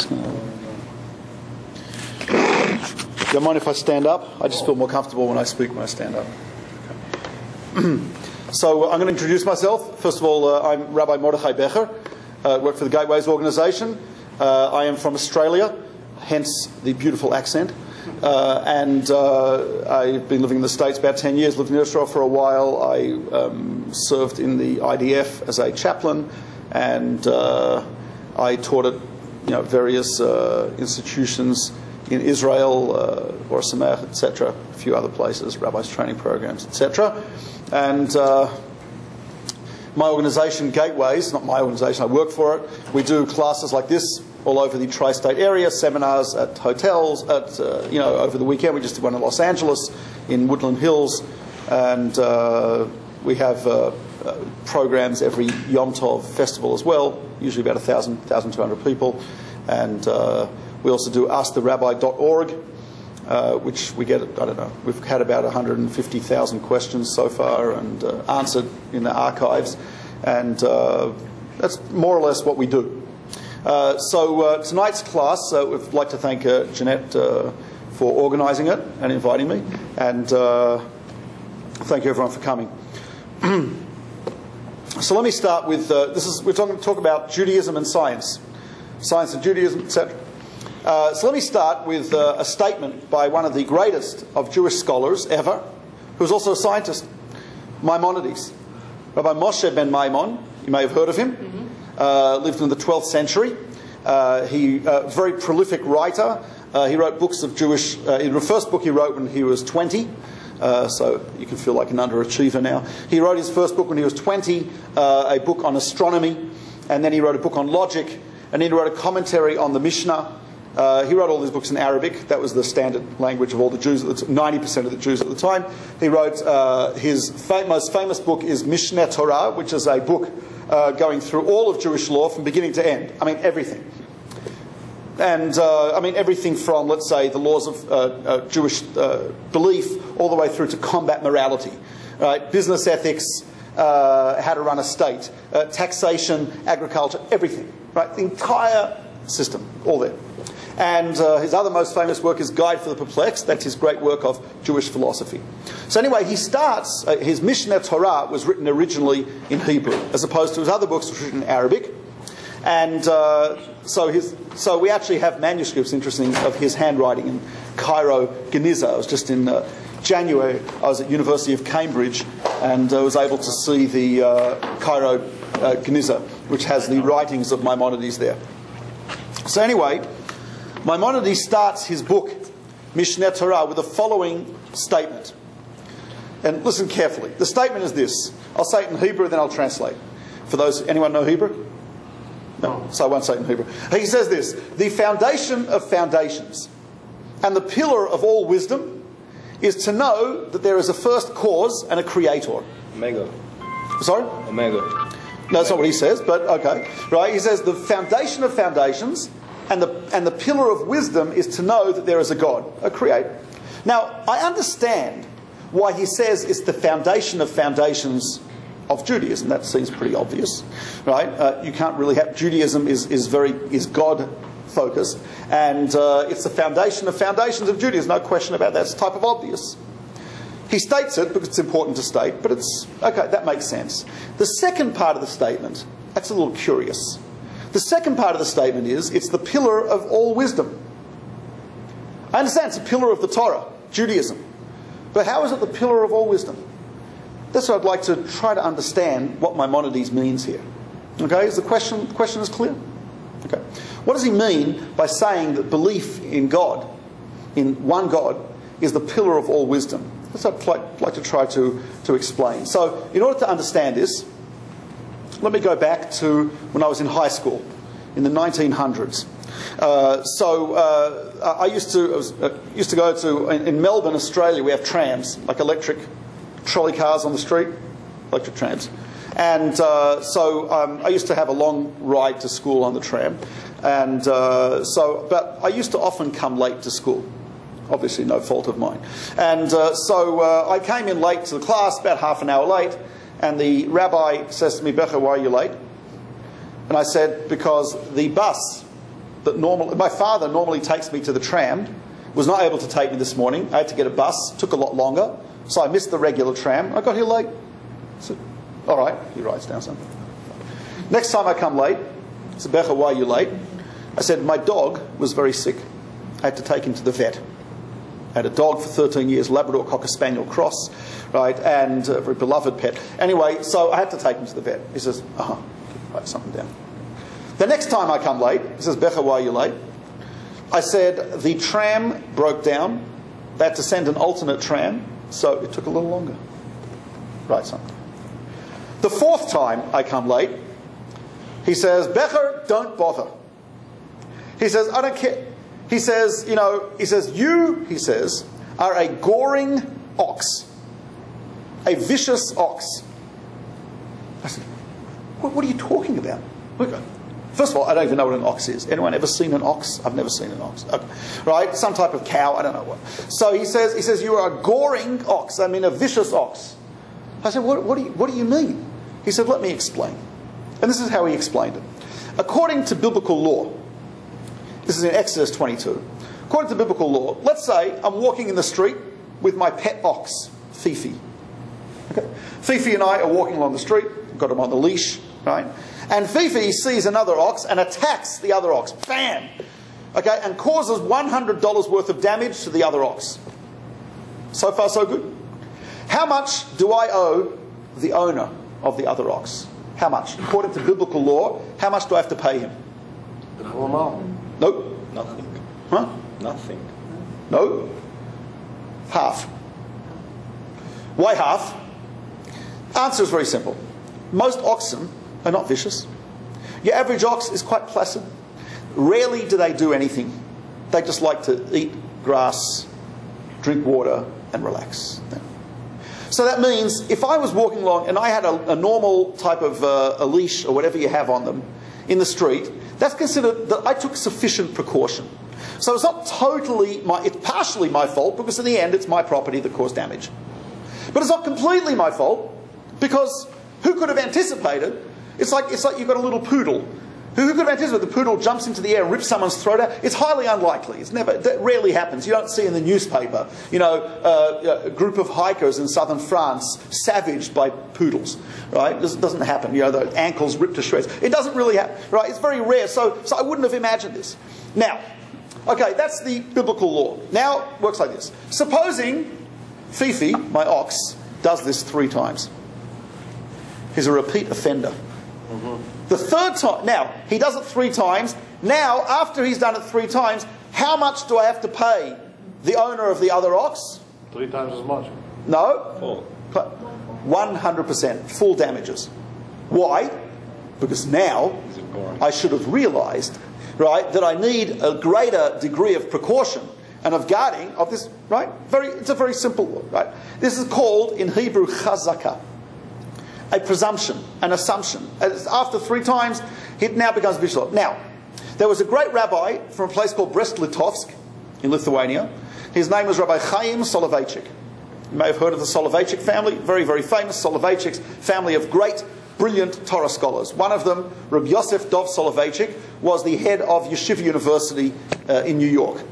Do you mind if I stand up? I just feel more comfortable when I speak when I stand up. Okay. So I'm going to introduce myself. First of all, I'm Rabbi Mordechai Becher. I work for the Gateways organisation. I am from Australia, hence the beautiful accent. And I've been living in the States about 10 years, lived in Israel for a while. I served in the IDF as a chaplain, and I taught at various institutions in Israel, or Sameach, etc., a few other places, rabbis training programs, etc. And my organisation, Gateways, not my organisation, I work for it. We do classes like this all over the tri-state area, seminars at hotels, at over the weekend. We just did one in Los Angeles, in Woodland Hills, and we have programs every Yom Tov festival as well, usually about 1,200 people. And we also do AskTheRabbi.org, which we get, I don't know, we've had about 150,000 questions so far and answered in the archives. And that's more or less what we do. So tonight's class, we'd like to thank Jeanette for organising it and inviting me. And thank you everyone for coming. So let me start with, we're going to talk about Judaism and science. Science and Judaism, etc. So let me start with a statement by one of the greatest of Jewish scholars ever, who was also a scientist, Maimonides. Rabbi Moshe ben Maimon, you may have heard of him, lived in the 12th century. He a very prolific writer. He wrote books of Jewish, the first book he wrote when he was 20, so you can feel like an underachiever now. He wrote his first book when he was 20, a book on astronomy, and then he wrote a book on logic, and then he wrote a commentary on the Mishnah. He wrote all these books in Arabic. That was the standard language of all the Jews, 90% of the Jews at the time. He wrote his most famous book is Mishneh Torah, which is a book going through all of Jewish law from beginning to end. I mean, everything. And I mean, everything from, let's say, the laws of Jewish belief all the way through to combat morality, right? Business ethics, how to run a state, taxation, agriculture, everything, right? The entire system, all there. And his other most famous work is Guide for the Perplexed. That's his great work of Jewish philosophy. So anyway, he starts, his Mishneh Torah was written originally in Hebrew, as opposed to his other books which were written in Arabic. And so we actually have manuscripts, interesting, of his handwriting in Cairo, Geniza. I was just in January, I was at University of Cambridge, and I was able to see the Cairo Geniza, which has the writings of Maimonides there. So anyway, Maimonides starts his book, Mishneh Torah, with the following statement. And listen carefully. The statement is this. I'll say it in Hebrew, then I'll translate. For those, anyone know Hebrew? No, so I won't say it in Hebrew. He says this: the foundation of foundations and the pillar of all wisdom is to know that there is a first cause and a creator. Omega. Sorry? Omega. No, that's not what he says, but okay. Right? He says the foundation of foundations and the pillar of wisdom is to know that there is a God, a creator. Now, I understand why he says it's the foundation of foundations of Judaism. That seems pretty obvious, right? You can't really have... Judaism is God-focused, and it's the foundation of foundations of Judaism. No question about that. It's type of obvious. He states it because it's important to state, but it's... Okay, that makes sense. The second part of the statement, that's a little curious. The second part of the statement is, it's the pillar of all wisdom. I understand it's a pillar of the Torah, Judaism. But how is it the pillar of all wisdom? That's what I'd like to try to understand what Maimonides means here. Okay, is the question is clear? Okay. What does he mean by saying that belief in God, in one God, is the pillar of all wisdom? That's what I'd like to try to explain. So, in order to understand this, let me go back to when I was in high school, in the 1900s. I used to go to, in Melbourne, Australia, we have trams, like electric trolley cars on the street, electric trams. And I used to have a long ride to school on the tram. And but I used to often come late to school. Obviously no fault of mine. And I came in late to the class, about half an hour late, and the rabbi says to me, Becher, why are you late? And I said, because the bus that my father normally takes me to the tram, was not able to take me this morning. I had to get a bus, took a lot longer, so I missed the regular tram. I got here late. So, all right, he writes down something. Next time I come late, I said, Becher, why are you late? I said, my dog was very sick. I had to take him to the vet. I had a dog for 13 years, Labrador Cocker Spaniel cross, right, and a very beloved pet. Anyway, so I had to take him to the vet. He says, write something down. The next time I come late, he says, Becher, why are you late? I said, the tram broke down. They had to send an alternate tram, so it took a little longer. Write something. The fourth time I come late, he says, Becher, don't bother. He says, I don't care. He says, you are a goring ox. A vicious ox. I said, what are you talking about? First of all, I don't even know what an ox is. Anyone ever seen an ox? I've never seen an ox. Okay. Right? Some type of cow, I don't know what. So he says, you are a goring ox. I mean, a vicious ox. I said, what do you mean? He said, let me explain. And this is how he explained it. According to biblical law, this is in Exodus 22. According to biblical law, let's say I'm walking in the street with my pet ox, Fifi. Okay. Fifi and I are walking along the street, got him on the leash, right? And Fifi sees another ox and attacks the other ox. Bam! Okay, and causes $100 worth of damage to the other ox. So far, so good. How much do I owe the owner of the other ox? How much? According to biblical law, how much do I have to pay him? The full amount. Nope. Nothing. Huh? Nothing. No. Half. Why half? Answer is very simple. Most oxen are not vicious. Your average ox is quite placid. Rarely do they do anything. They just like to eat grass, drink water, and relax. So that means if I was walking along and I had a normal type of a leash or whatever you have on them in the street, that's considered that I took sufficient precaution. So it's not totally it's partially my fault, because in the end it's my property that caused damage. But it's not completely my fault, because who could have anticipated? It's like you've got a little poodle. Who could have anticipated the poodle jumps into the air and rips someone's throat out? It's highly unlikely. That rarely happens. You don't see in the newspaper, a group of hikers in southern France savaged by poodles, right? This doesn't happen. The ankles ripped to shreds. It doesn't really happen, right? It's very rare. So I wouldn't have imagined this. Now, okay, that's the biblical law. Now, it works like this. Supposing Fifi, my ox, does this 3 times. He's a repeat offender. The third time, now, he does it 3 times. Now, after he's done it 3 times, how much do I have to pay the owner of the other ox? 3 times as much. No. 100%. Full damages. Why? Because now I should have realized, right, that I need a greater degree of precaution and of guarding of this, right? It's a very simple law, right? This is called, in Hebrew, chazakah. A presumption, an assumption. After 3 times, it now becomes visual. Now, there was a great rabbi from a place called Brest-Litovsk in Lithuania. His name was Rabbi Chaim Soloveitchik. You may have heard of the Soloveitchik family, very, very famous. Soloveitchik's family of great, brilliant Torah scholars. One of them, Rabbi Yosef Dov Soloveitchik, was the head of Yeshiva University in New York.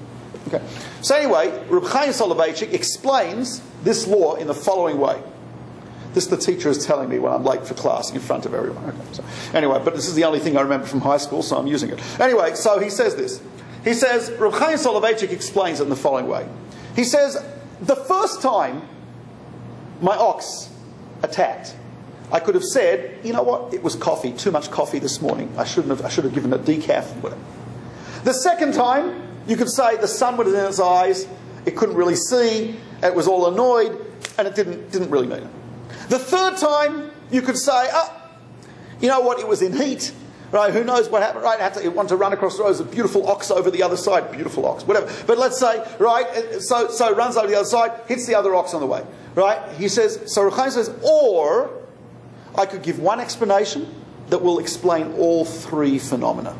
Okay. So anyway, Rabbi Chaim Soloveitchik explains this law in the following way. This the teacher is telling me when I'm late for class in front of everyone. Okay, so anyway, but this is the only thing I remember from high school, so I'm using it. Anyway, so he says this. He says, Rabbi Chaim Soloveitchik explains it in the following way. He says, the first time my ox attacked, I could have said, you know what, it was coffee, too much coffee this morning. I should have given it decaf, whatever. The second time, you could say the sun was in its eyes, it couldn't really see, it was all annoyed, and it didn't really mean it. The third time, you could say, you know what, it was in heat, right? Who knows what happened, right? It wanted to run across the road, there's a beautiful ox over the other side, beautiful ox, whatever. But let's say, right, so it runs over the other side, hits the other ox on the way, right? He says, so Rechaim says, or I could give one explanation that will explain all 3 phenomena.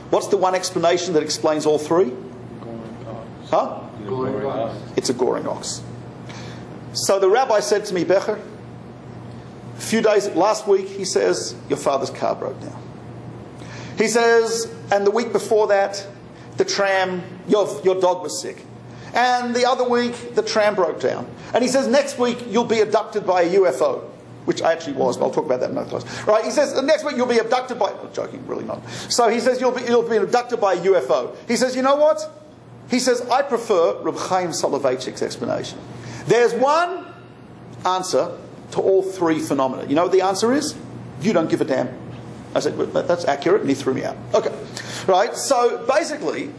What's the one explanation that explains all 3? Goring ox. Huh? Goring ox. It's a goring ox. So the rabbi said to me, Becher, a few days, last week, he says, your father's car broke down. He says, and the week before that, the tram, your dog was sick. And the other week, the tram broke down. And he says, next week, you'll be abducted by a UFO. Which I actually was, but I'll talk about that in another class. Right, he says, next week you'll be abducted by... I'm joking, really not. So he says, you'll be abducted by a UFO. He says, you know what? He says, I prefer Reb Chaim Soloveitchik's explanation. There's one answer to all three phenomena. You know what the answer is? You don't give a damn. I said, well, that's accurate, and he threw me out. Okay. Right, so basically,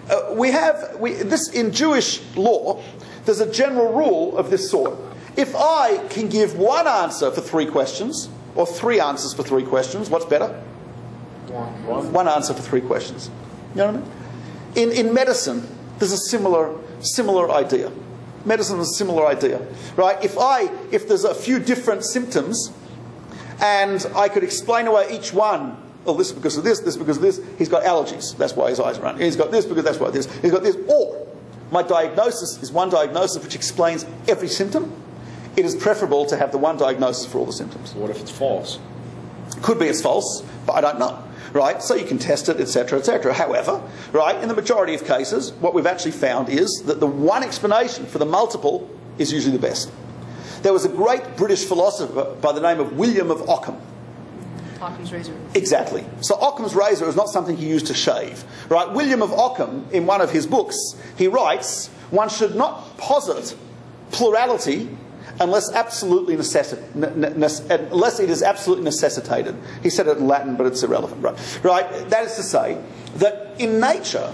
this in Jewish law, there's a general rule of this sort. If I can give one answer for three questions, or three answers for three questions, what's better? One answer for three questions. You know what I mean? In medicine, there's a similar idea. Medicine is a similar idea, right? If there's a few different symptoms, and I could explain away each one. Oh, this is because of this because of this. He's got allergies. That's why his eyes are running. He's got this because that's why this. He's got this. Or my diagnosis is one diagnosis which explains every symptom. It is preferable to have the one diagnosis for all the symptoms. What if it's false? Could be it's false, but I don't know. Right? So you can test it, etc., etc. However, right, in the majority of cases, what we've actually found is that the one explanation for the multiple is usually the best. There was a great British philosopher by the name of William of Ockham. Occam's razor. Exactly. So Occam's razor is not something he used to shave. Right? William of Ockham, in one of his books, he writes, one should not posit plurality unless it is absolutely necessitated. He said it in Latin, but it's irrelevant. Right? That is to say that in nature,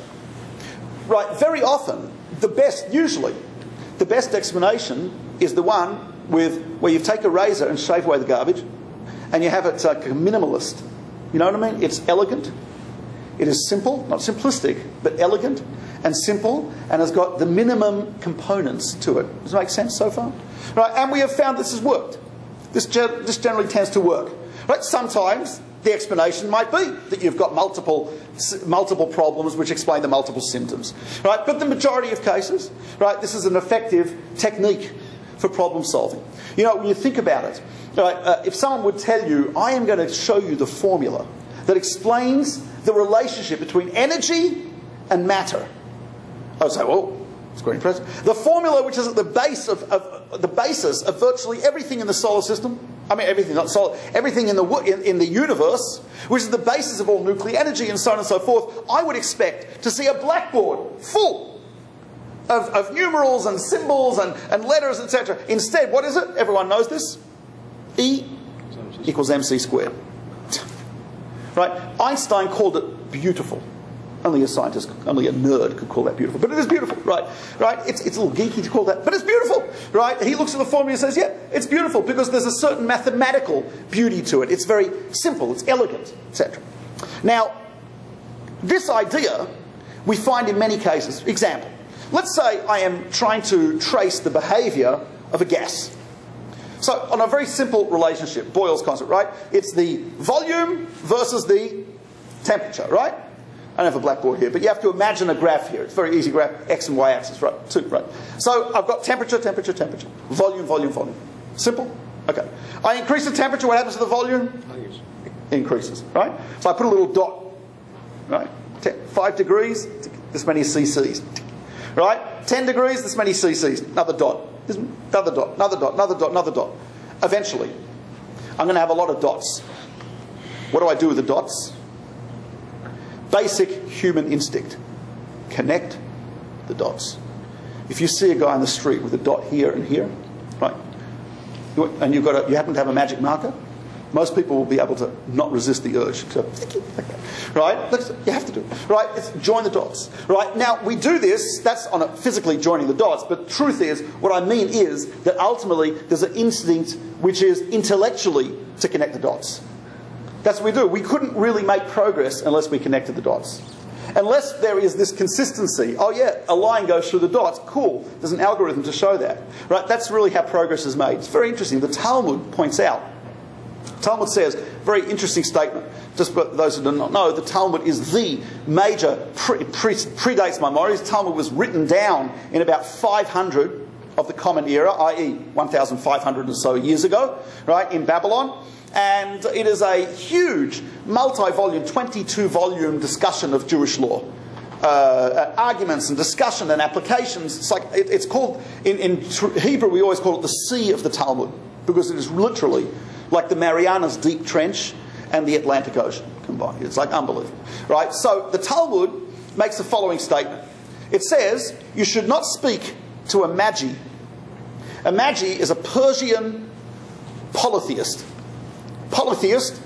right, very often, usually, the best explanation is the one where you take a razor and shave away the garbage, and you have it like a minimalist. You know what I mean? It's elegant. It is simple, not simplistic, but elegant and simple, and has got the minimum components to it. Does it make sense so far? Right, and we have found this has worked. This generally tends to work. Right, sometimes the explanation might be that you've got multiple problems which explain the multiple symptoms. Right, but the majority of cases, right, this is an effective technique for problem solving. You know, when you think about it, right, if someone would tell you, I am going to show you the formula that explains the relationship between energy and matter, I would say, well, it's quite impressive. The formula which is at the basis of virtually everything in the solar system, I mean everything, not solar, everything in the universe, which is the basis of all nuclear energy and so on and so forth, I would expect to see a blackboard full of numerals and symbols and letters, etc. Instead, what is it? Everyone knows this. E equals mc squared. Right? Einstein called it beautiful. Only a scientist, only a nerd could call that beautiful. But it is beautiful, right? Right? It's a little geeky to call that, but it's beautiful, right? He looks at the formula and says, yeah, it's beautiful because there's a certain mathematical beauty to it. It's very simple, it's elegant, etc. Now, this idea we find in many cases. Example, let's say I am trying to trace the behavior of a gas. So, on a very simple relationship, Boyle's constant, right? It's the volume versus the temperature, right? I don't have a blackboard here, but you have to imagine a graph here. It's a very easy graph, x and y axis, right? Right. So I've got temperature, temperature, temperature. Volume, volume, volume. Simple? Okay. I increase the temperature, what happens to the volume? It increases, right? So I put a little dot, right? 5 degrees, this many cc's. Right? 10 degrees, this many cc's. Another dot. Another dot, another dot, another dot, another dot. Eventually, I'm going to have a lot of dots. What do I do with the dots? Basic human instinct. Connect the dots. If you see a guy on the street with a dot here and here, right, and you happen to have a magic marker, most people will be able to not resist the urge to, right? You have to do it, right? It's join the dots, right? Now we do this. That's on physically joining the dots. But truth is, what I mean is that ultimately there's an instinct which is intellectually to connect the dots. That's what we do. We couldn't really make progress unless we connected the dots. Unless there is this consistency. Oh yeah, a line goes through the dots. Cool. There's an algorithm to show that. Right? That's really how progress is made. It's very interesting. The Talmud points out. Talmud says, very interesting statement. Just for those who do not know, the Talmud is the major, predates Maimonides. Talmud was written down in about 500 of the Common Era, i.e. 1,500 or so years ago, right, in Babylon. And it is a huge, multi-volume, 22-volume discussion of Jewish law. Arguments and discussion and applications. It's like it's called, in Hebrew we always call it the Sea of the Talmud, because it is literally like the Marianas Deep Trench and the Atlantic Ocean combined. It's like unbelievable. Right? So the Talmud makes the following statement. It says, you should not speak to a magi. A magi is a Persian polytheist. Polytheist,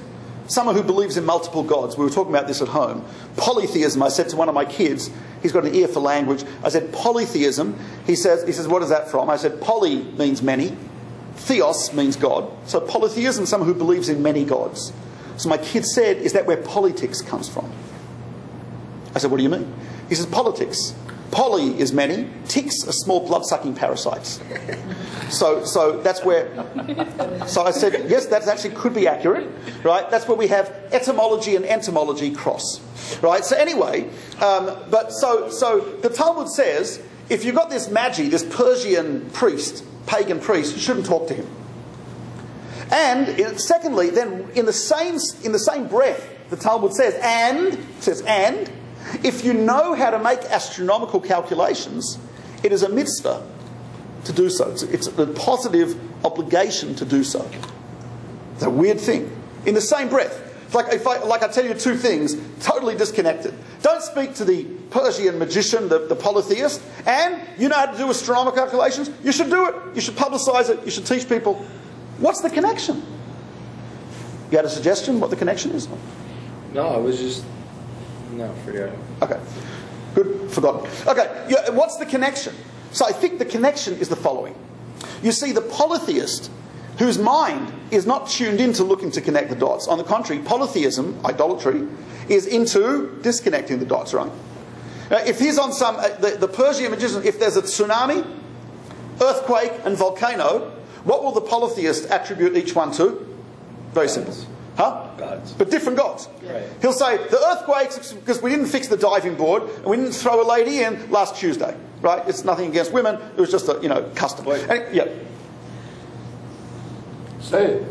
someone who believes in multiple gods. We were talking about this at home. Polytheism, I said to one of my kids, he's got an ear for language. I said, polytheism. He says, what is that from? I said, poly means many. Theos means God. So polytheism, someone who believes in many gods. So my kid said, is that where politics comes from? I said, what do you mean? He says, politics. Poly is many. Ticks are small blood-sucking parasites. So that's where... So I said, yes, that actually could be accurate. Right? That's where we have etymology and entomology cross. Right? So anyway, so the Talmud says, if you've got this magi, this Persian priest, pagan priest, you shouldn't talk to him. And secondly, then in the same breath, the Talmud says, and if you know how to make astronomical calculations, it is a mitzvah to do so. It's a positive obligation to do so. It's a weird thing. In the same breath. It's like if I tell you two things, totally disconnected. Don't speak to the Persian magician, the polytheist, and you know how to do astronomical calculations, you should do it. You should publicise it. You should teach people. What's the connection? You had a suggestion what the connection is? No, I was just... No, forget it. Okay. Good. Forgotten. Okay. Yeah, what's the connection? So I think the connection is the following. You see, the polytheist, whose mind is not tuned in to looking to connect the dots. On the contrary, polytheism, idolatry, is into disconnecting the dots, right? If he's on some... the Persian magician, if there's a tsunami, earthquake and volcano, what will the polytheist attribute each one to? Very simple. Huh? Gods. But different gods. Right. He'll say, the earthquakes, because we didn't fix the diving board, and we didn't throw a lady in last Tuesday. Right? It's nothing against women. It was just a, custom. And, yeah. Say it.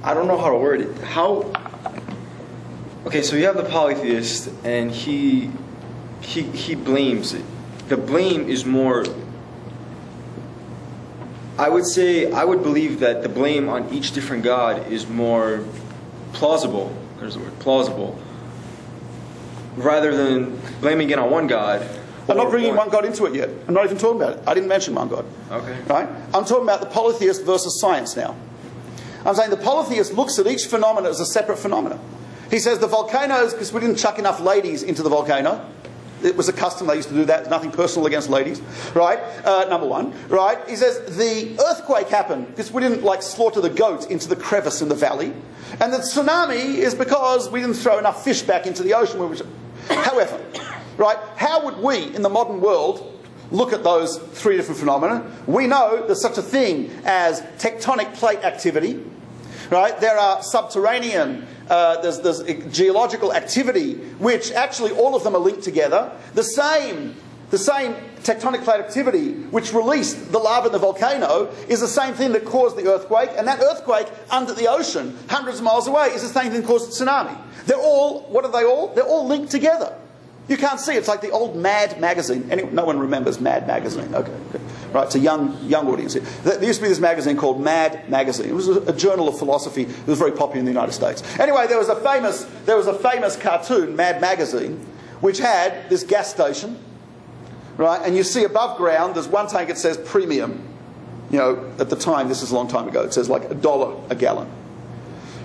I don't know how to word it. How... Okay, so you have the polytheist, and he blames it. The blame is more... I would believe that the blame on each different god is more plausible. There's the word, plausible. Rather than blaming it on one god. I'm not bringing one god into it yet. I'm not even talking about it. I didn't mention one god. Okay. Right? I'm talking about the polytheist versus science now. I'm saying the polytheist looks at each phenomenon as a separate phenomenon. He says the volcanoes, because we didn't chuck enough ladies into the volcano. It was a custom, they used to do that. There's nothing personal against ladies. Right? Number one. Right? He says the earthquake happened because we didn't slaughter the goat into the crevice in the valley. And the tsunami is because we didn't throw enough fish back into the ocean. However, right, how would we in the modern world look at those three different phenomena? We know there's such a thing as tectonic plate activity. Right? There are subterranean, there's geological activity, which actually all of them are linked together. The same tectonic plate activity which released the lava in the volcano is the same thing that caused the earthquake, and that earthquake under the ocean, hundreds of miles away, is the same thing that caused the tsunami. They're all, what are they all? They're all linked together. You can't see. It's like the old Mad magazine. No one remembers Mad magazine. Okay. Right, it's a young audience here. There used to be this magazine called Mad magazine. It was a journal of philosophy. It was very popular in the United States. Anyway, there was a famous cartoon, Mad magazine, which had this gas station, right? And you see above ground, there's one tank that says premium. At the time, this is a long time ago, it says like $1 a gallon.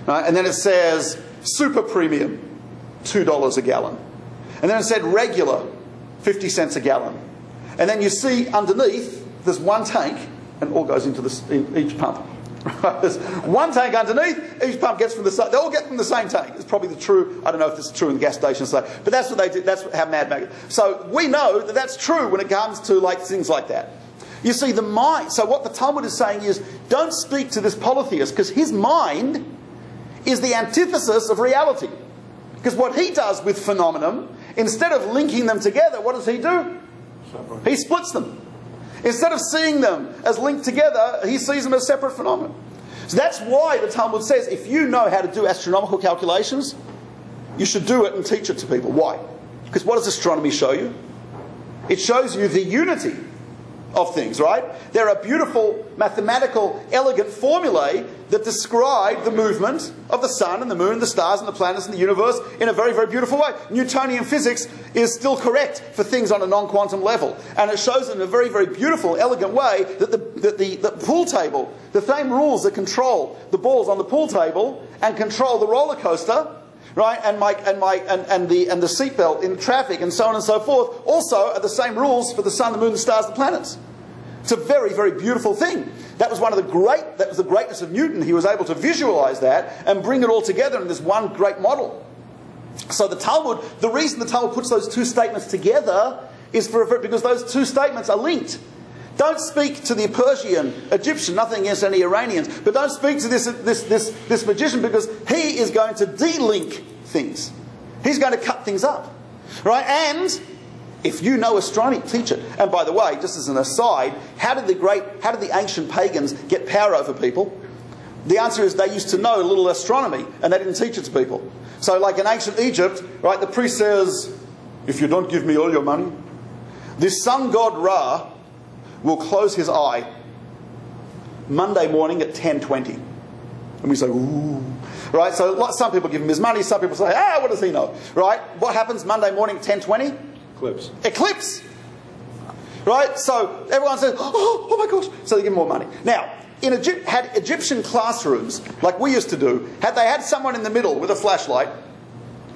Right? And then it says super premium, $2 a gallon. And then it said regular, 50 cents a gallon. And then you see underneath, there's one tank, and it all goes into each pump. There's one tank underneath, each pump gets from the same, they all get from the same tank. It's probably the true, I don't know if this is true in the gas stations, but that's what they do, that's how Mad Mag. So we know that that's true when it comes to things like that. You see, the mind, so what the Talmud is saying is, don't speak to this polytheist, because his mind is the antithesis of reality. Because what he does with phenomenon, instead of linking them together, what does he do? He splits them. Instead of seeing them as linked together, he sees them as separate phenomena. So that's why the Talmud says if you know how to do astronomical calculations, you should do it and teach it to people. Why? Because what does astronomy show you? It shows you the unity of things, right? There are beautiful, mathematical, elegant formulae that describe the movement of the sun and the moon, the stars and the planets and the universe in a very, very beautiful way. Newtonian physics is still correct for things on a non-quantum level. And it shows in a very, very beautiful, elegant way that the pool table, the same rules that control the balls on the pool table and control the roller coaster, right, and the seatbelt in traffic and so on and so forth, also are the same rules for the sun, the moon, the stars, the planets. It's a very, very beautiful thing. That was that was the greatness of Newton. He was able to visualize that and bring it all together in this one great model. So the Talmud, the reason the Talmud puts those two statements together is because those two statements are linked. Don't speak to the Persian, Egyptian, nothing against any Iranians, but don't speak to this magician because he is going to de-link things. He's going to cut things up. Right? And if you know astronomy, teach it. And by the way, just as an aside, how did the ancient pagans get power over people? The answer is they used to know a little astronomy and they didn't teach it to people. So like in ancient Egypt, right, the priest says, if you don't give me all your money, the sun god Ra will close his eye Monday morning at 10:20. And we say, ooh. Right? So some people give him his money, some people say, what does he know? Right? What happens Monday morning at 10:20? Eclipse. Eclipse. Right? So everyone says, oh my gosh. So they give him more money. Now, had Egyptian classrooms, like we used to do, had they had someone in the middle with a flashlight,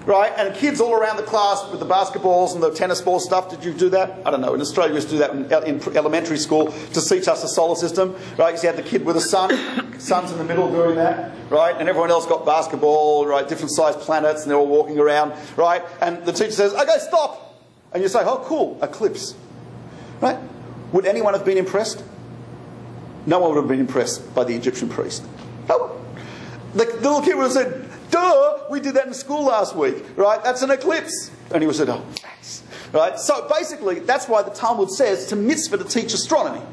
right, and kids all around the class with the basketballs and the tennis ball stuff, did you do that? I don't know. In Australia, we used to do that in elementary school to teach us the solar system, right? You had the kid with a sun, sun's in the middle doing that, right? And everyone else got basketball, right? Different sized planets, and they're all walking around, right? And the teacher says, okay, stop. And you say, oh, cool, eclipse, right? Would anyone have been impressed? No one would have been impressed by the Egyptian priest. No one. The little kid would have said, duh, we did that in school last week, right? That's an eclipse. And he would have said, oh, thanks. Right? So basically, that's why the Talmud says it's a mitzvah to teach astronomy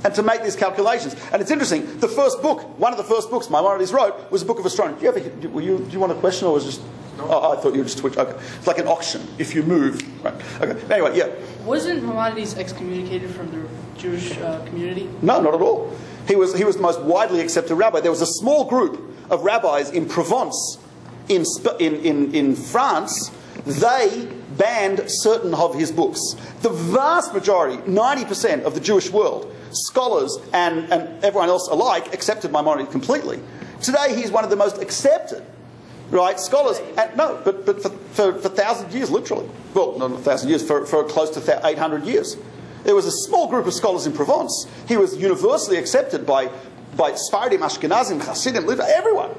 and to make these calculations. And it's interesting, the first book, one of the first books Maimonides wrote was a book of astronomy. Do you want a question or was it just... No. Oh, I thought you were just twitch. Okay. It's like an auction. If you move. Right. Okay. Anyway, yeah. Wasn't Maimonides excommunicated from the Jewish community? No, not at all. He was the most widely accepted rabbi. There was a small group of rabbis in Provence, in France. They banned certain of his books. The vast majority, 90% of the Jewish world, scholars and everyone else alike, accepted Maimonides completely. Today, he's one of the most accepted, right, scholars. And no, but for 1,000 years, literally. Well, not 1,000 years, for close to 800 years. There was a small group of scholars in Provence. He was universally accepted by Sephardim, Ashkenazim, Hasidim, everyone.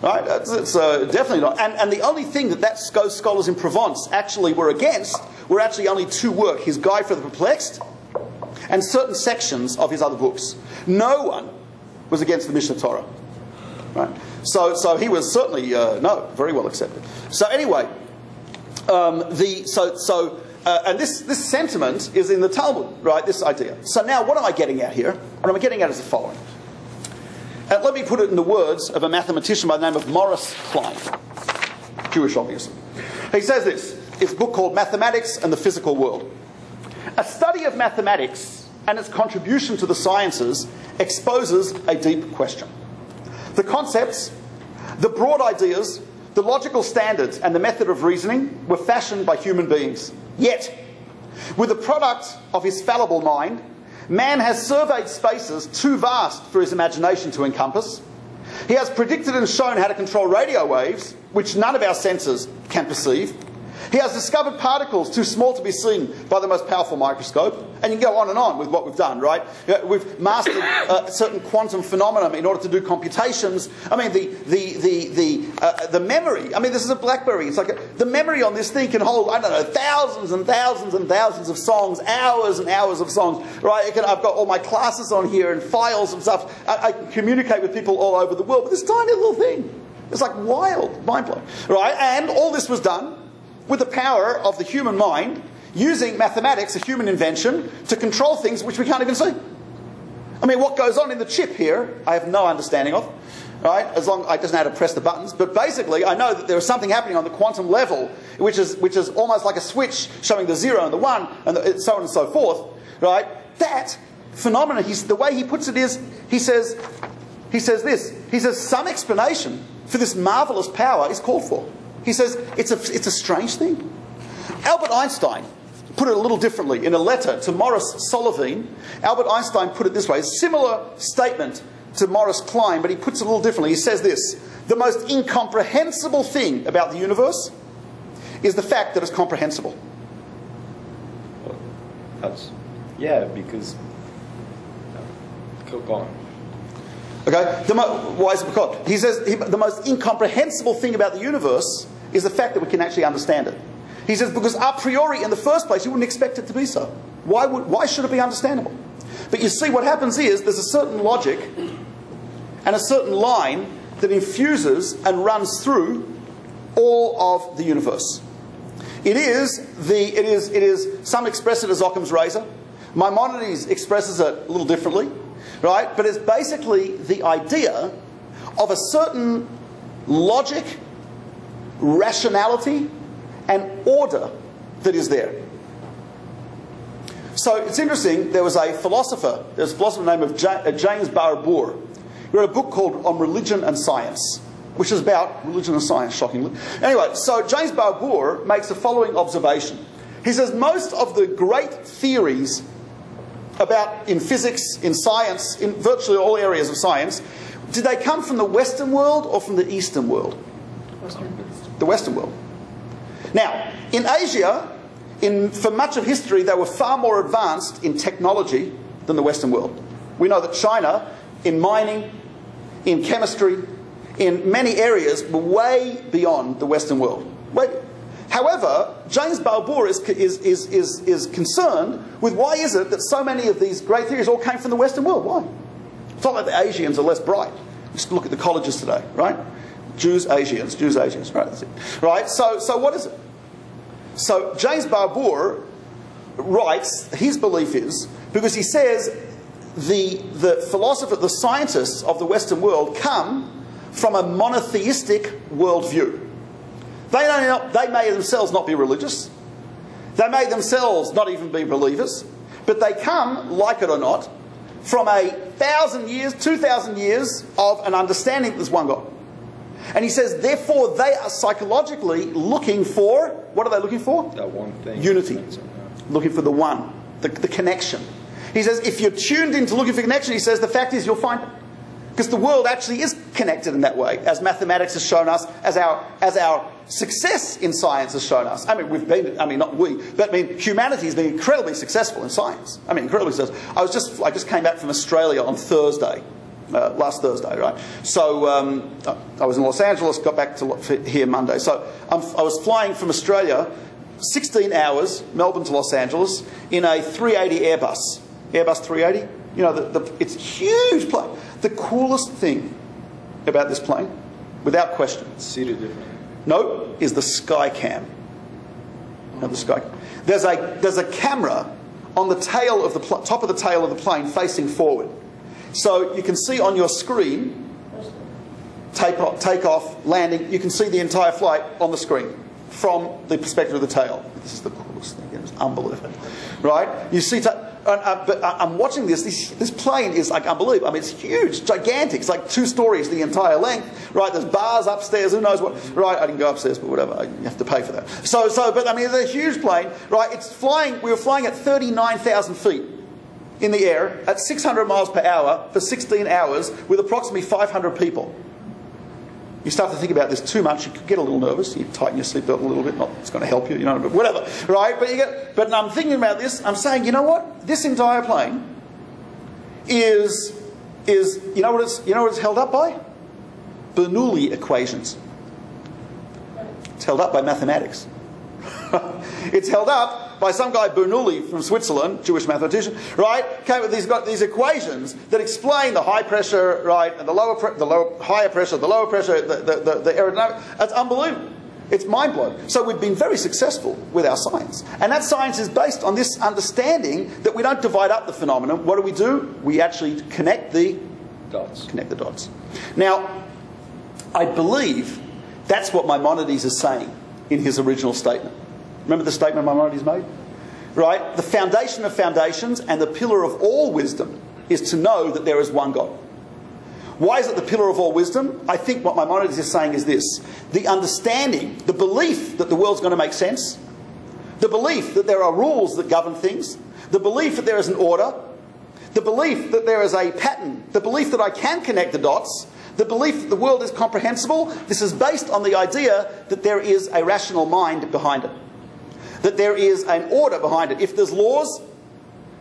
Right? It's definitely not. And the only thing that those scholars in Provence actually were against were actually only two works. His Guide for the Perplexed and certain sections of his other books. No one was against the Mishnah Torah. Right? So he was certainly, very well accepted. So anyway, and this sentiment is in the Talmud, right, this idea. So now what am I getting at here? What I'm getting at is the following. And let me put it in the words of a mathematician by the name of Morris Klein. Jewish, obviously. He says this. It's a book called Mathematics and the Physical World. A study of mathematics and its contribution to the sciences exposes a deep question. The concepts, the broad ideas, the logical standards and the method of reasoning were fashioned by human beings. Yet, with the product of his fallible mind, man has surveyed spaces too vast for his imagination to encompass. He has predicted and shown how to control radio waves, which none of our senses can perceive. He has discovered particles too small to be seen by the most powerful microscope. And you can go on and on with what we've done, right? We've mastered certain quantum phenomena in order to do computations. I mean, the memory. I mean, this is a BlackBerry. It's like the memory on this thing can hold, I don't know, thousands and thousands and thousands of songs, hours and hours of songs, right? I've got all my classes on here and files and stuff. I can communicate with people all over the world with this tiny little thing. It's like wild, mind-blowing, right? And all this was done with the power of the human mind, using mathematics, a human invention, to control things which we can't even see. I mean, what goes on in the chip here, I have no understanding of, right? As long as I just know how to press the buttons. But basically, I know that there is something happening on the quantum level, which is almost like a switch showing the 0 and the 1, and so on and so forth, right? That phenomenon, the way he puts it is, he says this. He says some explanation for this marvelous power is called for. He says it's a strange thing. Albert Einstein put it a little differently. In a letter to Maurice Solovine, Albert Einstein put it this way. A similar statement to Maurice Klein, but he puts it a little differently. He says this: the most incomprehensible thing about the universe is the fact that it's comprehensible. Because... Go on. Okay? Why is it called? He says the most incomprehensible thing about the universe is the fact that we can actually understand it. He says because a priori, in the first place, you wouldn't expect it to be so. Why should it be understandable? But you see, what happens is there's a certain logic and a certain line that infuses and runs through all of the universe. Some express it as Occam's razor. Maimonides expresses it a little differently, right? But it's basically the idea of a certain logic, rationality, and order that is there. So it's interesting, there was a philosopher named James Barbour. He wrote a book called On Religion and Science, which is about religion and science, shockingly. Anyway, so James Barbour makes the following observation. He says most of the great theories in physics, in science, in virtually all areas of science, did they come from the Western world or from the Eastern world? The Western world. Now, in Asia, for much of history, they were far more advanced in technology than the Western world. We know that China, in mining, in chemistry, in many areas, were way beyond the Western world. However, James Barbour is concerned with why is it that so many of these great theories all came from the Western world? Why? It's not like the Asians are less bright. Just look at the colleges today, right? Jews, Asians, right? That's it. Right? So what is it? So James Barbour writes, his belief is, because he says the philosophers, the scientists of the Western world come from a monotheistic worldview. They may themselves not be religious. They may themselves not even be believers. But they come, like it or not, from 1,000 years, 2,000 years of an understanding that there's one God. And he says, therefore, they are psychologically looking for, what are they looking for? That one thing. Unity. Looking for the one, the connection. He says, if you're tuned into looking for connection, he says, the fact is you'll find it. Because the world actually is connected in that way, as mathematics has shown us, as our success in science has shown us. Humanity has been incredibly successful in science. Incredibly successful. I just came back from Australia on Thursday. Last Thursday, right? So I was in Los Angeles, got back to here Monday. So I was flying from Australia, 16 hours, Melbourne to Los Angeles, in a 380 Airbus. Airbus 380. You know, it's a huge plane. The coolest thing about this plane, without question, seated differently. No, is the sky cam. No, the sky. There's a camera on the tail of the top of the tail of the plane facing forward. So you can see on your screen, take off, landing, you can see the entire flight on the screen from the perspective of the tail. This is the coolest thing. It's unbelievable. Right? You see, but I'm watching this. This plane is like unbelievable. It's huge, gigantic. It's like 2 stories the entire length. Right? There's bars upstairs. Who knows what? Right? I didn't go upstairs, but whatever. You have to pay for that. But it's a huge plane. Right? It's flying. We were flying at 39,000 feet in the air at 600 miles per hour for 16 hours with approximately 500 people. You start to think about this too much, you could get a little nervous. You tighten your seatbelt a little bit. Not it's going to help you, but whatever, right? But I'm thinking about this. I'm saying, you know what? This entire plane is you know what it's held up by? Bernoulli equations. It's held up by mathematics. It's held up by some guy, Bernoulli, from Switzerland, Jewish mathematician, right? He's got these equations that explain the high pressure, right, and the higher pressure, the lower pressure, the aerodynamic. That's unbelievable. It's mind-blowing. So we've been very successful with our science. And that science is based on this understanding that we don't divide up the phenomenon. What do? We actually connect the Dots. Now, I believe that's what Maimonides is saying in his original statement. Remember the statement Maimonides made? Right? The foundation of foundations and the pillar of all wisdom is to know that there is one God. Why is it the pillar of all wisdom? I think what Maimonides is saying is this. The understanding, the belief that the world's going to make sense, the belief that there are rules that govern things, the belief that there is an order, the belief that there is a pattern, the belief that I can connect the dots, the belief that the world is comprehensible. This is based on the idea that there is a rational mind behind it, that there is an order behind it. If there's laws,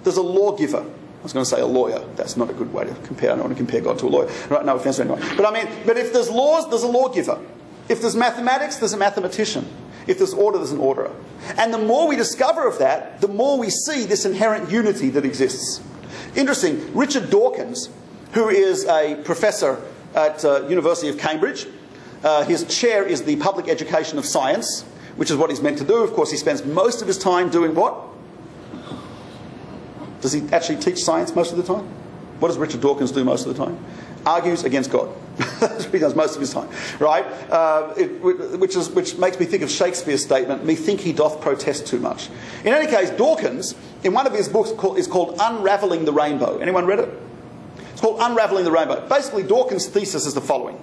there's a lawgiver. I was going to say a lawyer. That's not a good way to compare. I don't want to compare God to a lawyer. Right? No offense to anyone. But if there's laws, there's a lawgiver. If there's mathematics, there's a mathematician. If there's order, there's an orderer. And the more we discover of that, the more we see this inherent unity that exists. Interesting. Richard Dawkins, who is a professor at University of Cambridge, his chair is the public education of science, which is what he's meant to do. Of course, he spends most of his time doing what? Does he actually teach science most of the time? What does Richard Dawkins do most of the time? Argues against God. That's what he does most of his time, right? Which makes me think of Shakespeare's statement, "Me think he doth protest too much." In any case, Dawkins, in one of his books, is called Unraveling the Rainbow. Anyone read it? It's called Unraveling the Rainbow. Basically, Dawkins' thesis is the following.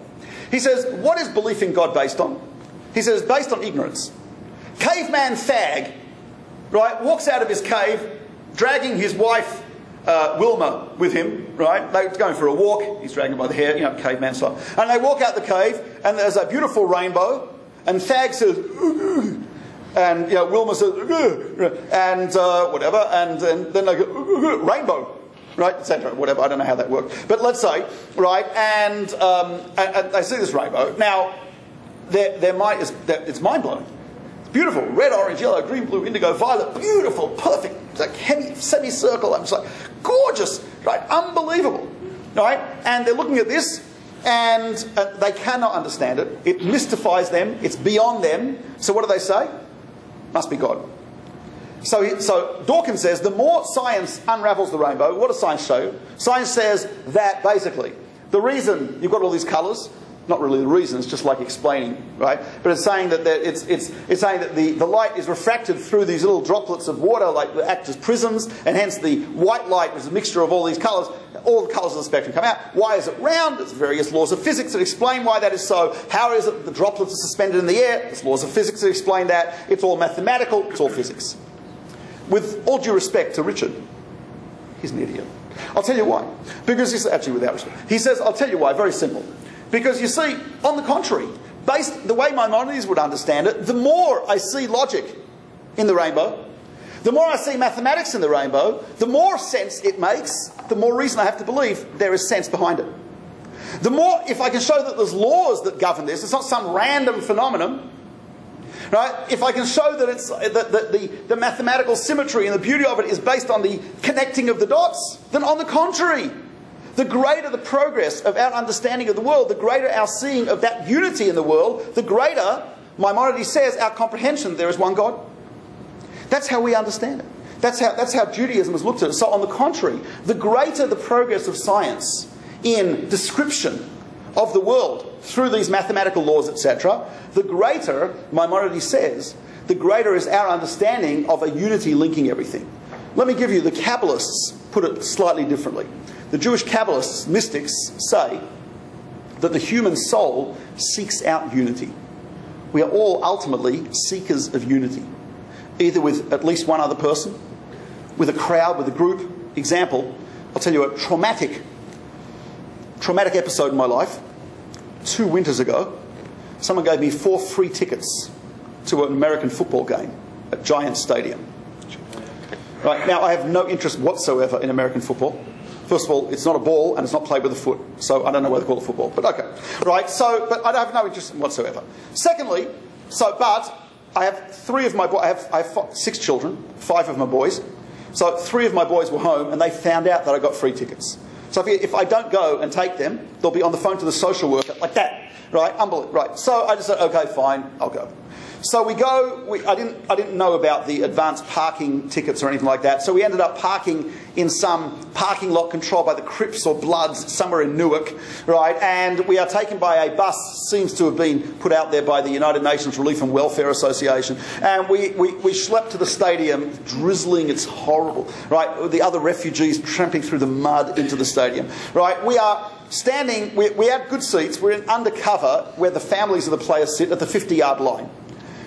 He says, what is belief in God based on? He says, based on ignorance. Caveman Fag, right, walks out of his cave, dragging his wife, Wilma, with him, right? They're going for a walk. He's dragging her by the hair, you know, caveman style. And they walk out the cave, and there's a beautiful rainbow, and Fag says, "Ugh," and you know, Wilma says, "Ugh," and whatever, and then they go, "Ugh, rainbow," right, etc., whatever. I don't know how that worked, but let's say, right, and they see this rainbow. Now, it's mind blowing. Beautiful, red, orange, yellow, green, blue, indigo, violet, beautiful, perfect, it's like semicircle, I'm just like, gorgeous, right, unbelievable, right? And they're looking at this, and they cannot understand it. It mystifies them, it's beyond them. So what do they say? Must be God. So Dawkins says, the more science unravels the rainbow, what does science show? Science says that, basically, the reason you've got all these colours, not really the reason, it's just like explaining, right? But it's saying that it's saying that the light is refracted through these little droplets of water, like that act as prisms, and hence the white light is a mixture of all these colours. All the colours of the spectrum come out. Why is it round? There's various laws of physics that explain why that is so. How is it the droplets are suspended in the air? There's laws of physics that explain that. It's all mathematical. It's all physics. With all due respect to Richard, he's an idiot. I'll tell you why. Because he's actually without respect. He says, I'll tell you why. Very simple. Because you see, on the contrary, based the way Maimonides would understand it, the more I see logic in the rainbow, the more I see mathematics in the rainbow, the more sense it makes, the more reason I have to believe there is sense behind it. The more, if I can show that there's laws that govern this, it's not some random phenomenon, right? If I can show that it's the mathematical symmetry and the beauty of it is based on the connecting of the dots, then on the contrary, the greater the progress of our understanding of the world, the greater our seeing of that unity in the world, the greater, Maimonides says, our comprehension there is one God. That's how we understand it. That's how Judaism has looked at it. So on the contrary, the greater the progress of science in description of the world through these mathematical laws, etc., the greater, Maimonides says, the greater is our understanding of a unity linking everything. Let me give you, the Kabbalists put it slightly differently. The Jewish Kabbalists, mystics, say that the human soul seeks out unity. We are all ultimately seekers of unity, either with at least one other person, with a crowd, with a group. Example, I'll tell you a traumatic episode in my life. 2 winters ago, someone gave me 4 free tickets to an American football game at Giants Stadium. Right, now, I have no interest whatsoever in American football. First of all, it's not a ball and it's not played with a foot, so I don't know why they call it football, but okay. Right, so, but I have no interest whatsoever. Secondly, but I have 3 of my boys, I have 6 children, 5 of my boys. So 3 of my boys were home and they found out that I got free tickets. So if I don't go and take them, they'll be on the phone to the social worker, like that, right? Unbelievable, right? So I just said, okay, fine, I'll go. So we go, I didn't know about the advanced parking tickets or anything like that, so we ended up parking in some parking lot controlled by the Crips or Bloods somewhere in Newark, right? And we are taken by a bus, seems to have been put out there by the United Nations Relief and Welfare Association, and we schlepped to the stadium, drizzling, it's horrible, right? The other refugees tramping through the mud into the stadium, right? We are standing, we had good seats, we're in undercover where the families of the players sit at the 50-yard line.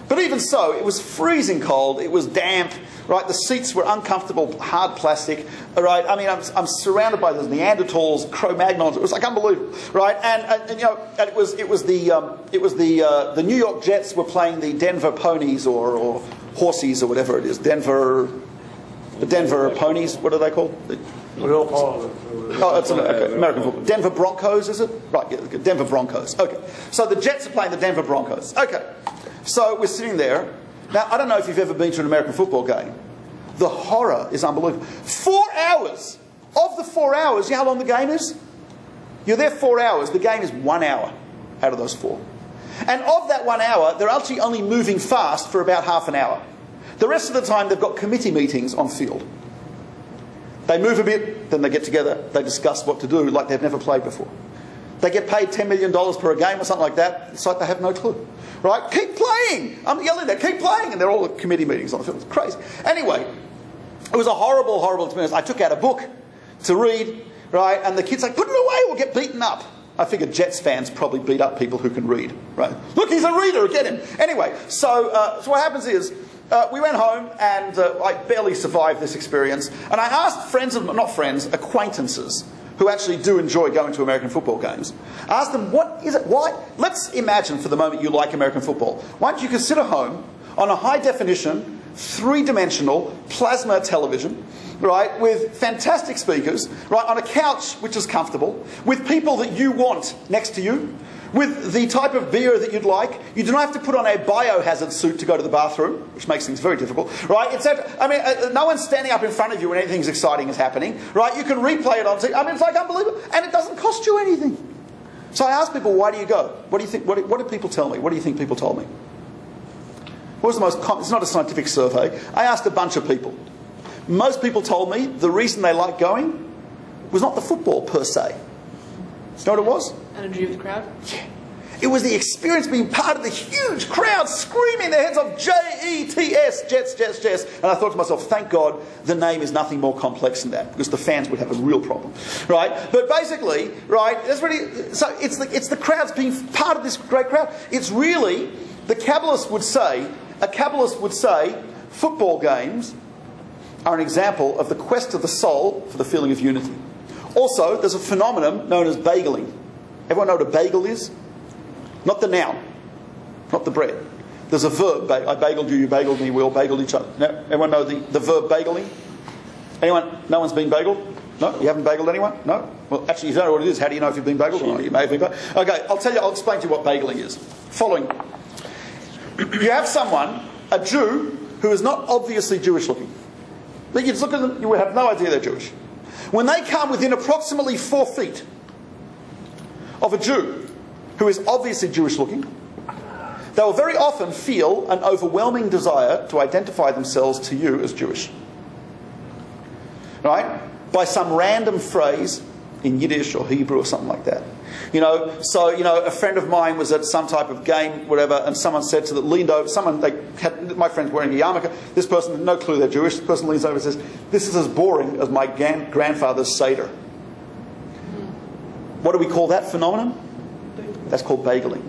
But even so, it was freezing cold, it was damp, right? The seats were uncomfortable, hard plastic, right? I mean, I'm surrounded by the Neanderthals, Cro-Magnons, it was like unbelievable, right? And you know, and it was the New York Jets were playing the Denver Ponies or Horsies or whatever it is, the Denver Ponies, what are they called? We don't call it. Oh, it's American football. Denver Broncos, is it? Right, yeah, Denver Broncos. Okay. So the Jets are playing the Denver Broncos. Okay. So we're sitting there. Now, I don't know if you've ever been to an American football game. The horror is unbelievable. 4 hours. Of the 4 hours, you know how long the game is? You're there 4 hours. The game is 1 hour out of those 4. And of that 1 hour, they're actually only moving fast for about half an hour. The rest of the time, they've got committee meetings on field. They move a bit, then they get together, they discuss what to do like they've never played before. They get paid $10 million per a game or something like that. It's like they have no clue. Right? Keep playing! I'm yelling there, keep playing! And they're all at committee meetings on the field. It's crazy. Anyway, it was a horrible, horrible experience. I took out a book to read, right? And the kid's like, put it away, we'll get beaten up. I figured Jets fans probably beat up people who can read, right? Look, he's a reader, get him. Anyway, so what happens is, we went home and I barely survived this experience. And I asked acquaintances who actually do enjoy going to American football games. I asked them, what is it? Why? Let's imagine for the moment you like American football. Why don't you consider home on a high definition, 3-dimensional plasma television, right, with fantastic speakers, right, on a couch which is comfortable, with people that you want next to you, with the type of beer that you'd like. You do not have to put on a biohazard suit to go to the bathroom, which makes things very difficult, right? I mean, no one's standing up in front of you when anything exciting is happening, right? You can replay it on TV. I mean, it's like unbelievable, and it doesn't cost you anything. So I asked people, why do you go? What do you think? What did people tell me? What do you think people told me? What was the most common? It's not a scientific survey. I asked a bunch of people. Most people told me the reason they liked going was not the football per se. You know what it was? Energy of the crowd? Yeah. It was the experience being part of the huge crowd screaming their heads off, J-E-T-S, Jets, Jets, Jets. And I thought to myself, thank God the name is nothing more complex than that, because the fans would have a real problem, right? But basically, right, that's really, so it's the crowds being part of this great crowd. It's really, a Kabbalist would say, football games are an example of the quest of the soul for the feeling of unity. Also, there's a phenomenon known as bageling. Everyone know what a bagel is? Not the noun, not the bread. There's a verb, I bageled you, you bageled me, we all bageled each other. No? Everyone know the verb bageling? Anyone? No one's been bageled? No? You haven't bageled anyone? No? Well, actually, you don't know what it is. How do you know if you've been bageled or not? You may have been bageled. Okay, I'll explain to you what bageling is. Following. You have someone, a Jew, who is not obviously Jewish looking. But you just look at them, you would have no idea they're Jewish. When they come within approximately 4 feet of a Jew who is obviously Jewish looking, they will very often feel an overwhelming desire to identify themselves to you as Jewish. Right? By some random phrase in Yiddish or Hebrew or something like that. You know, so, you know, a friend of mine was at some type of game, whatever, and someone said to the, leaned over, my friend's wearing a yarmulke, this person had no clue they're Jewish, this person leans over and says, this is as boring as my grandfather's Seder. What do we call that phenomenon? That's called bageling.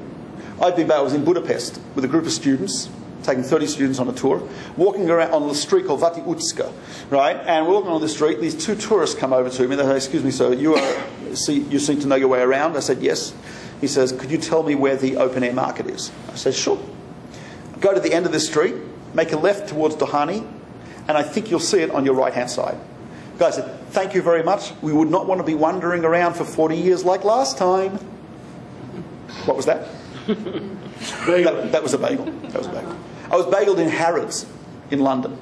I was in Budapest with a group of students, taking 30 students on a tour, walking around on the street called Vati Utska, right? And we're walking on the street, these 2 tourists come over to me, they say, excuse me, sir, you seem to know your way around? I said, yes. He says, could you tell me where the open-air market is? I said, sure. Go to the end of the street, make a left towards Dohani, and I think you'll see it on your right-hand side. The guy said, thank you very much. We would not want to be wandering around for 40 years like last time. What was that? that was a bagel. That was a bagel. I was bageled in Harrods in London.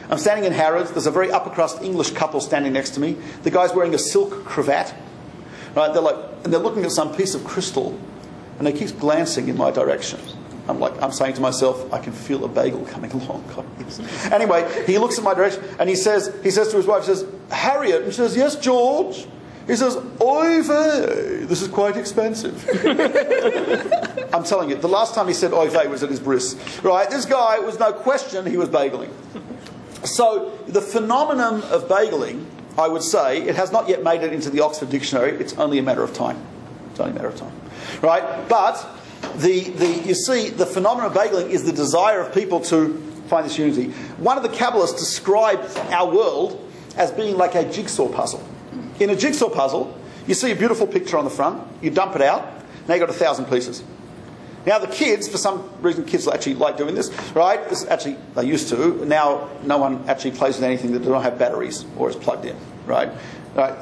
I'm standing in Harrods. There's a very upper crust English couple standing next to me. The guy's wearing a silk cravat. Right? They're looking at some piece of crystal, and they keep glancing in my direction. I'm saying to myself, I can feel a bagel coming along. Anyway, he looks in my direction and he says to his wife, he says, Harriet, and she says, yes, George. He says, oy vey, this is quite expensive. I'm telling you, the last time he said oy vey was at his bris. Right? This guy was no question he was bageling. So the phenomenon of bageling, I would say, it has not yet made it into the Oxford Dictionary. It's only a matter of time. It's only a matter of time. Right? But you see, the phenomenon of bageling is the desire of people to find this unity. One of the Kabbalists described our world as being like a jigsaw puzzle. In a jigsaw puzzle, you see a beautiful picture on the front, you dump it out, now you've got 1,000 pieces. Now the kids, for some reason kids actually like doing this, right? Actually, they used to. Now no one actually plays with anything that does not have batteries or is plugged in, right?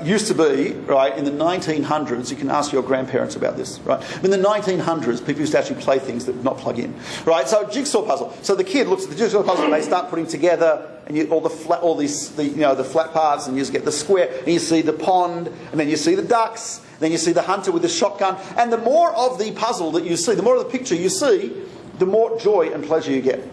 Used to be, right, in the 1900s, you can ask your grandparents about this, right? In the 1900s, people used to actually play things that did not plug in, right? So jigsaw puzzle. So the kid looks at the jigsaw puzzle and they start putting together and all the flat parts, and you just get the square, and you see the pond, and then you see the ducks, then you see the hunter with the shotgun, and the more of the puzzle that you see, the more of the picture you see, the more joy and pleasure you get.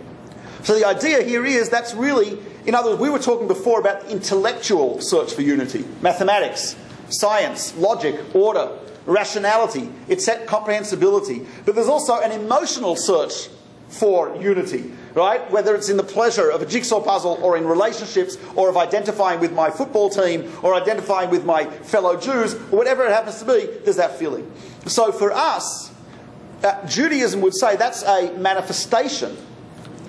So the idea here is that's really, in other words, we were talking before about intellectual search for unity. Mathematics, science, logic, order, rationality, it's that comprehensibility. But there's also an emotional search for unity, right? Whether it's in the pleasure of a jigsaw puzzle or in relationships or of identifying with my football team or identifying with my fellow Jews or whatever it happens to be, there's that feeling. So for us, Judaism would say that's a manifestation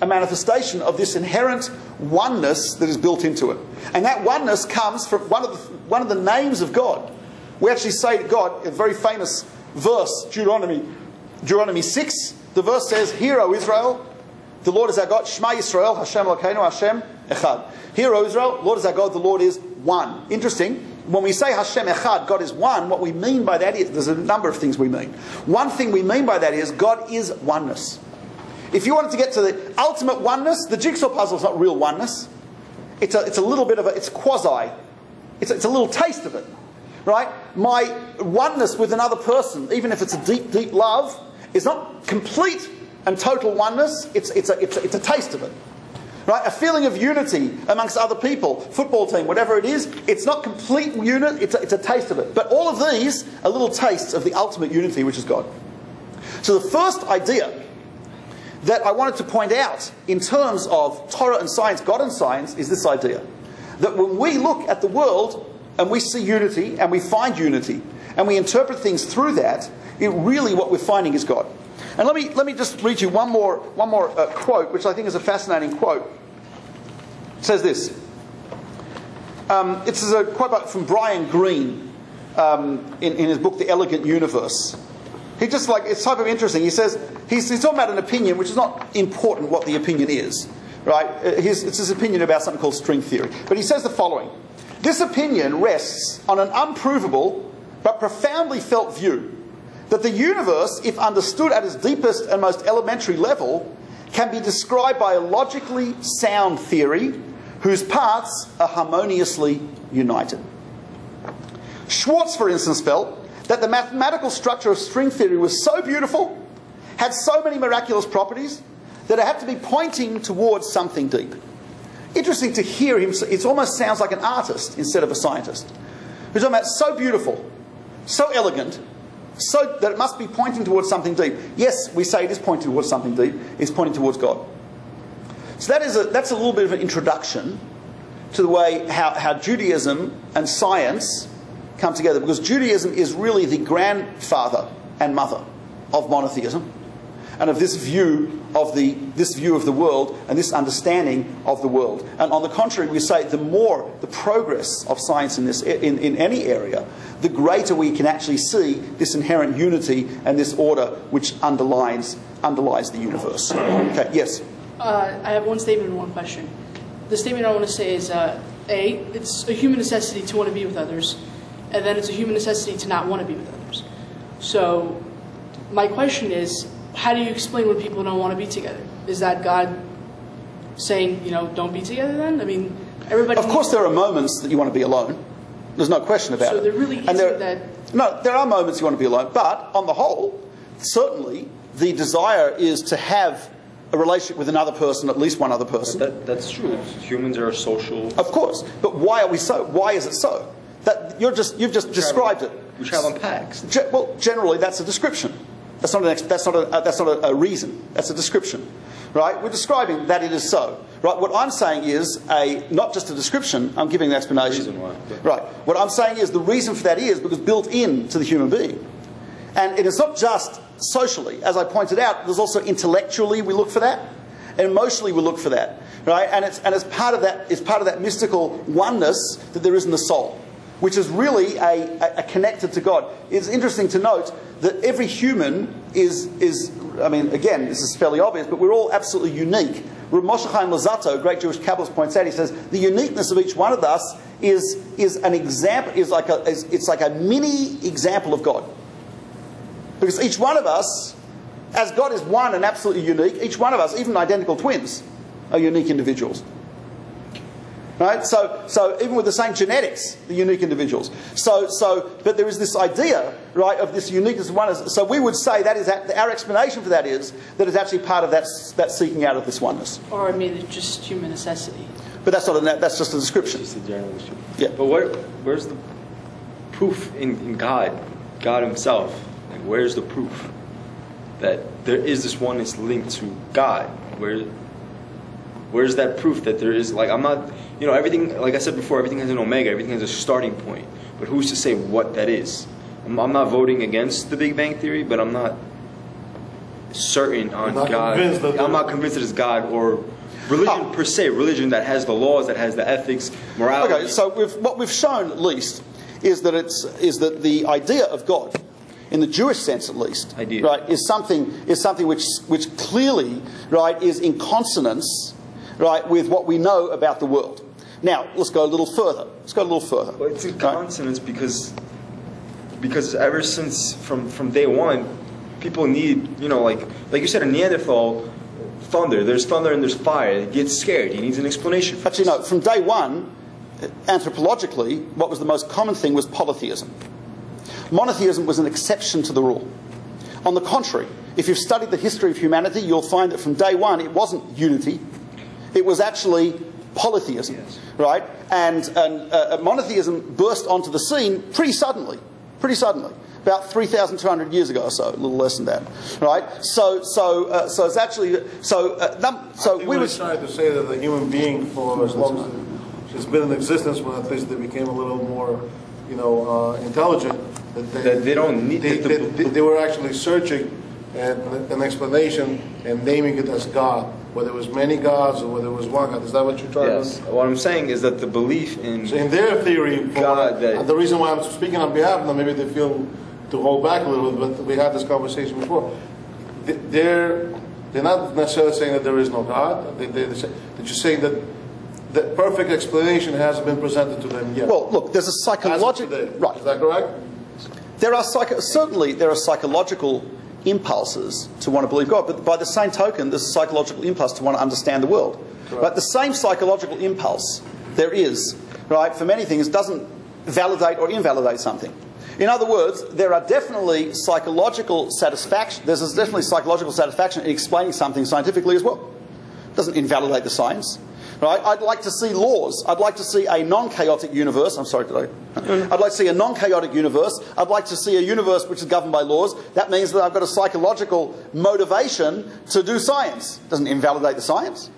of this inherent oneness that is built into it. And that oneness comes from one of the names of God. We actually say to God, a very famous verse, Deuteronomy 6, the verse says, Hear, O Israel, the Lord is our God, Shema Yisrael, Hashem Elokeinu, Hashem Echad. Hear, O Israel, Lord is our God, the Lord is one. Interesting. When we say Hashem Echad, God is one, what we mean by that is, there's a number of things we mean. One thing we mean by that is God is oneness. If you wanted to get to the ultimate oneness, the jigsaw puzzle is not real oneness. It's a little bit of it's quasi. It's a little taste of it, right? My oneness with another person, even if it's a deep, deep love, is not complete and total oneness. It's a taste of it, right? A feeling of unity amongst other people, football team, whatever it is. It's not complete unit. It's a taste of it. But all of these are little tastes of the ultimate unity, which is God. So the first idea that I wanted to point out in terms of Torah and science, God and science, is this idea. That when we look at the world and we see unity and we find unity and we interpret things through that, really what we're finding is God. And let me just read you one more quote, which I think is a fascinating quote. It says this. It's a quote from Brian Greene in his book, The Elegant Universe. He just it's type of interesting. He says, he's talking about an opinion, which is not important what the opinion is, right? It's his opinion about something called string theory. But he says the following. This opinion rests on an unprovable but profoundly felt view that the universe, if understood at its deepest and most elementary level, can be described by a logically sound theory whose parts are harmoniously united. Schwartz, for instance, felt that the mathematical structure of string theory was so beautiful, had so many miraculous properties, that it had to be pointing towards something deep. Interesting to hear him. It almost sounds like an artist instead of a scientist. He's talking about so beautiful, so elegant, so that it must be pointing towards something deep. Yes, we say it is pointing towards something deep. It's pointing towards God. So that's a little bit of an introduction to the way how Judaism and science come together, because Judaism is really the grandfather and mother of monotheism and of this view of the world and this understanding of the world. And on the contrary, we say the more the progress of science in any area, the greater we can actually see this inherent unity and this order which underlies the universe. Okay, yes? I have one statement and one question. The statement I want to say is, it's a human necessity to want to be with others, and then it's a human necessity to not want to be with others. So my question is, how do you explain when people don't want to be together? Is that God saying, don't be together then? I mean, everybody... Of course there are moments that you want to be alone. There's no question about it. So there really isn't that... No, there are moments you want to be alone, but on the whole, certainly the desire is to have a relationship with another person, at least one other person. That's true. Humans are social. Of course, but why are we so? Why is it so? That you've just described it. We travel in packs. Well, generally that's a description. That's not a reason. That's a description, right? We're describing that it is so, right? What I'm saying is not just a description. I'm giving an explanation. Reason why. Right. What I'm saying is the reason for that is because built into the human being, and it is not just socially, as I pointed out. There's also intellectually we look for that, and emotionally we look for that, right? And it's part of that mystical oneness that there is in the soul, which is really a connected to God. It's interesting to note that every human is I mean, again, this is fairly obvious, but we're all absolutely unique. Mordechai Chaim Luzzatto, a great Jewish Kabbalist, points out, he says, the uniqueness of each one of us is an example, it's like a mini example of God. Because each one of us, as God is one and absolutely unique, each one of us, even identical twins, are unique individuals. Right? So even with the same genetics, they're unique individuals. But there is this idea, right, of this uniqueness of oneness. So we would say that is our explanation for that is that it's actually part of that seeking out of this oneness. Or I mean, it's just human necessity. But that's not that's just a description. It's a general description. Yeah. But where's the proof in God Himself? Like, where's the proof that there is this oneness linked to God? Where's that proof that there is, like, I'm not, everything, like I said before, everything has an omega, everything has a starting point. But who's to say what that is? I'm not voting against the Big Bang Theory, but I'm not certain on God. I'm not convinced that it's God or religion per se, religion that has the laws, that has the ethics, morality. Okay, so what we've shown at least is that the idea of God, in the Jewish sense at least, right, is something which clearly, right, is in consonance, right, with what we know about the world. Now, let's go a little further. Well, it's in consonance because ever since from day one, people need, like you said, a Neanderthal, thunder. There's thunder and there's fire. He gets scared. He needs an explanation for Actually, no. From day one, anthropologically, what was the most common thing was polytheism. Monotheism was an exception to the rule. On the contrary, if you've studied the history of humanity, you'll find that from day one it wasn't unity. It was actually polytheism, yes. Right? And monotheism burst onto the scene pretty suddenly, about 3,200 years ago or so, a little less than that, right? So it's actually we were trying to say that the human being, for as long as it's been in existence, when at least they became a little more, intelligent, that they don't need. They were actually searching an explanation and naming it as God. Whether it was many gods or whether it was one God. Is that what you're trying to? Yes. What I'm saying is that the belief in their theory, God, the reason why I'm speaking on behalf of them, maybe they feel to hold back a little bit, but we had this conversation before. They're not necessarily saying that there is no God. They're just saying that the perfect explanation hasn't been presented to them yet. Well, look, there's a psychological... Right. Is that correct? There are psychological impulses to want to believe God, but by the same token, there's a psychological impulse to want to understand the world. Right? The same psychological impulse there is, right, for many things doesn't validate or invalidate something. In other words, there are definitely psychological satisfaction. There's definitely psychological satisfaction in explaining something scientifically as well. It doesn't invalidate the science. Right? I'd like to see laws. I'd like to see a non-chaotic universe. I'm sorry, I'd like to see a non-chaotic universe. I'd like to see a universe which is governed by laws. That means that I've got a psychological motivation to do science. It doesn't invalidate the science.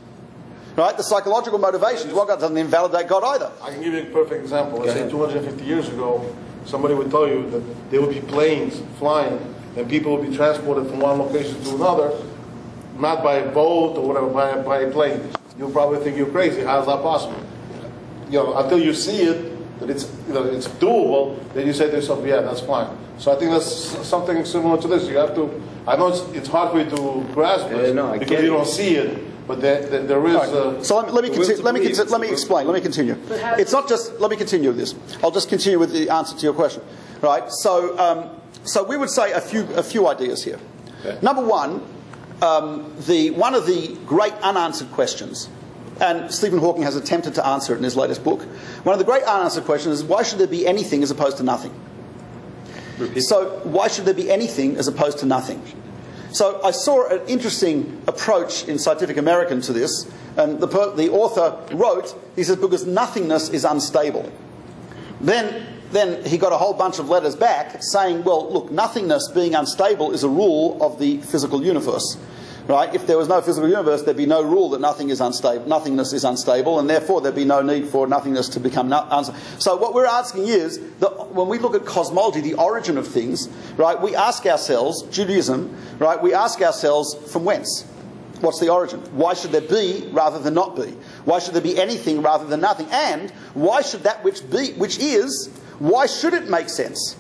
Right? The psychological motivation doesn't invalidate God either. I can give you a perfect example. Let's say 250 years ago, somebody would tell you that there would be planes flying and people would be transported from one location to another, not by a boat or whatever, by a plane. You'll probably think you're crazy. How is that possible? Until you see it, that it's doable, then you say to yourself, yeah, that's fine. So I think that's something similar to this. You have to. I know it's hard for you to grasp it because you don't see it, but there is. Right. So let me explain. Let me continue. It's not just. Let me continue with this. I'll just continue with the answer to your question. Right. So we would say a few ideas here. Okay. Number one. One of the great unanswered questions, and Stephen Hawking has attempted to answer it in his latest book, one of the great unanswered questions is why should there be anything as opposed to nothing? Repeat. So why should there be anything as opposed to nothing? So I saw an interesting approach in Scientific American to this, and the author wrote, he says, because nothingness is unstable. Then he got a whole bunch of letters back saying, well, look, nothingness being unstable is a rule of the physical universe. Right? If there was no physical universe, there'd be no rule that nothingness is unstable, and therefore there'd be no need for nothingness to become unstable. So what we're asking is, that when we look at cosmology, the origin of things, right, we ask ourselves, Judaism, right, we ask ourselves from whence? What's the origin? Why should there be rather than not be? Why should there be anything rather than nothing? And why should that which is, why should it make sense?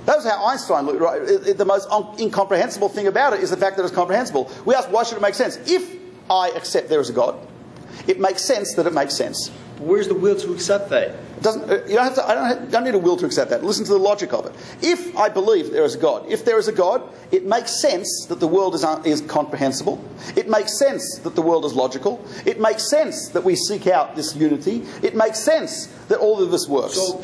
That was how Einstein looked, right? The most incomprehensible thing about it is the fact that it's comprehensible. We ask, why should it make sense? If I accept there is a God, it makes sense that it makes sense. Where's the will to accept that? It doesn't, you don't have to, I don't need a will to accept that. Listen to the logic of it. If I believe there is a God, if there is a God, it makes sense that the world is comprehensible. It makes sense that the world is logical. It makes sense that we seek out this unity. It makes sense that all of this works. So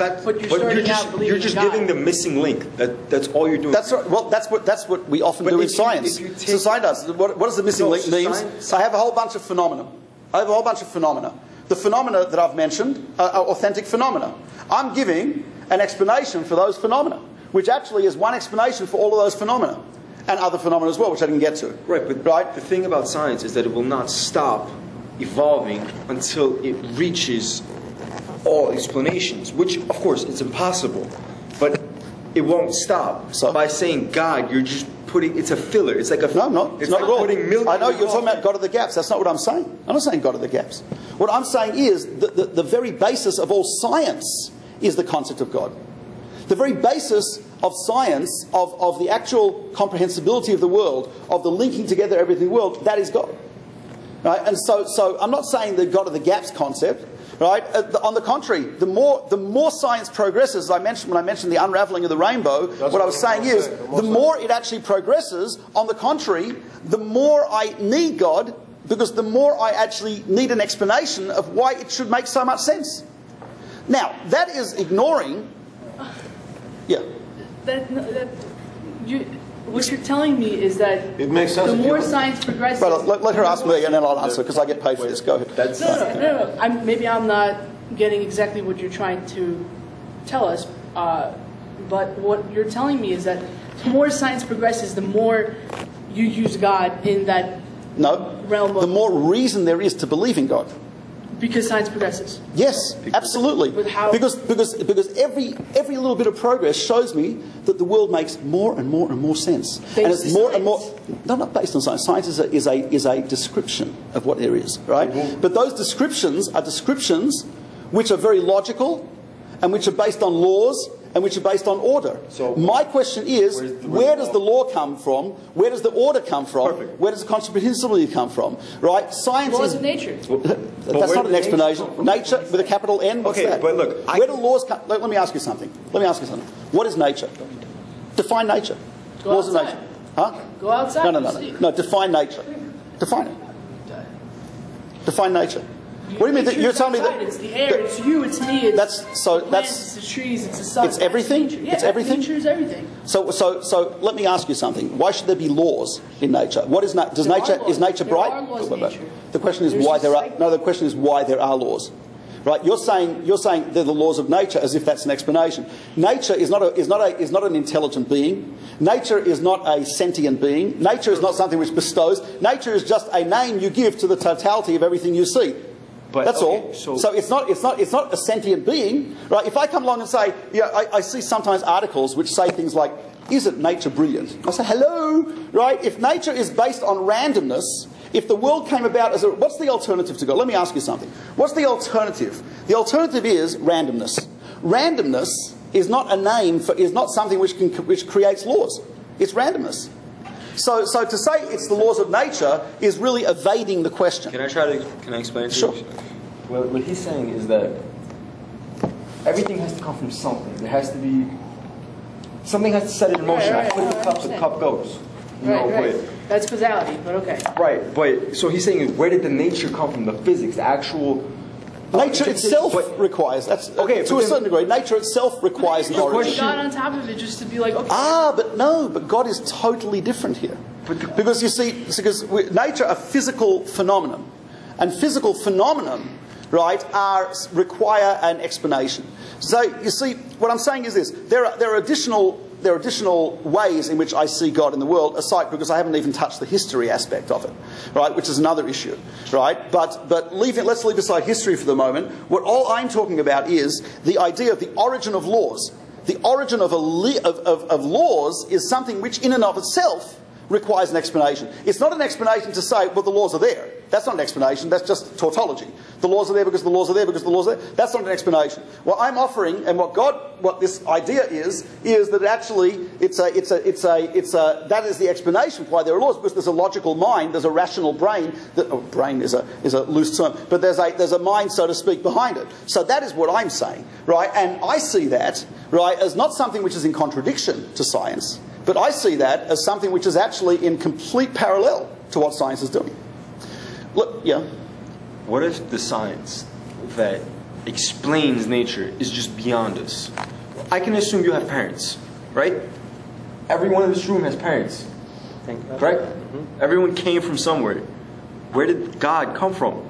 you're just giving the missing link. That's all you're doing. That's right. Well, that's what we often do in science. So science does. What does the missing link mean? I have a whole bunch of phenomena. The phenomena that I've mentioned are authentic phenomena. I'm giving an explanation for those phenomena, which actually is one explanation for all of those phenomena, and other phenomena as well, which I didn't get to. Right, but the thing about science is that it will not stop evolving until it reaches all explanations, which, of course, it's impossible, but it won't stop. So by saying God, you're just putting, it's a filler. It's like a... No, I'm not. It's not like putting milk. I know you're talking about God of the gaps. That's not what I'm saying. I'm not saying God of the gaps. What I'm saying is that the very basis of all science is the concept of God. The very basis of science, of the actual comprehensibility of the world, of the linking together everything in the world, that is God. Right? And so I'm not saying the God of the gaps concept. Right? On the contrary, the more science progresses, as I mentioned when I mentioned the unraveling of the rainbow, what I was saying is, the more it actually progresses, on the contrary, the more I need God, because the more I actually need an explanation of why it should make so much sense. Now, that is ignoring... Yeah. What you're telling me is that it makes sense the more science progresses... Well, let her ask me and then I'll answer, because I get paid for this. Go ahead. No. Maybe I'm not getting exactly what you're trying to tell us, but what you're telling me is that the more science progresses, the more you use God in that realm of... the more reason there is to believe in God. Because science progresses. Yes, absolutely. Because every little bit of progress shows me that the world makes more and more and more sense. And it's more and more... No, not based on science. Science is a description of what there is, right? But those descriptions are descriptions which are very logical and which are based on laws and which are based on order. So my question is, where does the law come from? Where does the order come from? Perfect. Where does the comprehensibility come from? Right? Science laws of nature. That's not an explanation. Nature with a capital N. What's that? But look, where do laws come? Let me ask you something. What is nature? Define nature. Go laws outside. of nature. Huh? Go outside. No. Define nature. Define it. Define nature. What do you mean? You're telling me that it's the air, it's you, it's me, it's the plants, it's the trees, it's the sun. It's everything. Yeah, it's everything. Nature is everything. So let me ask you something. Why should there be laws in nature? What is is nature bright? There are laws in nature. The question is why there are. No, the question is why there are laws. Right? You're saying they're the laws of nature as if that's an explanation. Nature is not an intelligent being. Nature is not a sentient being. Nature is not something which bestows. Nature is just a name you give to the totality of everything you see. But, that's all. So it's not a sentient being, right? If I come along and say, I see sometimes articles which say things like, "Isn't nature brilliant?" I say, "Hello," right? If nature is based on randomness, if the world came about as what's the alternative to God? Let me ask you something. What's the alternative? The alternative is randomness. Randomness is not a name is not something which creates laws. It's randomness. So to say it's the laws of nature is really evading the question. Can I explain it to you? Sure. Well, what he's saying is that everything has to come from something. There has to be... Something has to set it in motion. I flip the cup, the cup goes. Right. That's causality, but okay. Right, but... So he's saying, where did the nature come from? The physics, the actual... Nature itself requires, to a certain degree, nature itself requires an origin. God on top of it just to be like, okay. But God is totally different here. Because you see, nature are physical phenomenon, and physical phenomenon, right, require an explanation. So you see, what I'm saying is this: there are additional ways in which I see God in the world, aside because I haven't even touched the history aspect of it, right, which is another issue, right? But let's leave aside history for the moment. What all I'm talking about is the idea of the origin of laws. The origin of laws is something which, in and of itself, requires an explanation. It's not an explanation to say, well, the laws are there. That's not an explanation. That's just tautology. The laws are there because the laws are there because the laws are there. That's not an explanation. What I'm offering, and what this idea is that actually that is the explanation for why there are laws, because there's a logical mind, there's a rational brain. Brain is a loose term, but there's a mind, so to speak, behind it. So that is what I'm saying, right? And I see that, right, as not something which is in contradiction to science, but I see that as something which is actually in complete parallel to what science is doing. Look, yeah. What if the science that explains nature is just beyond us? I can assume you have parents, right? Everyone in this room has parents, correct? Mm-hmm. Everyone came from somewhere. Where did God come from?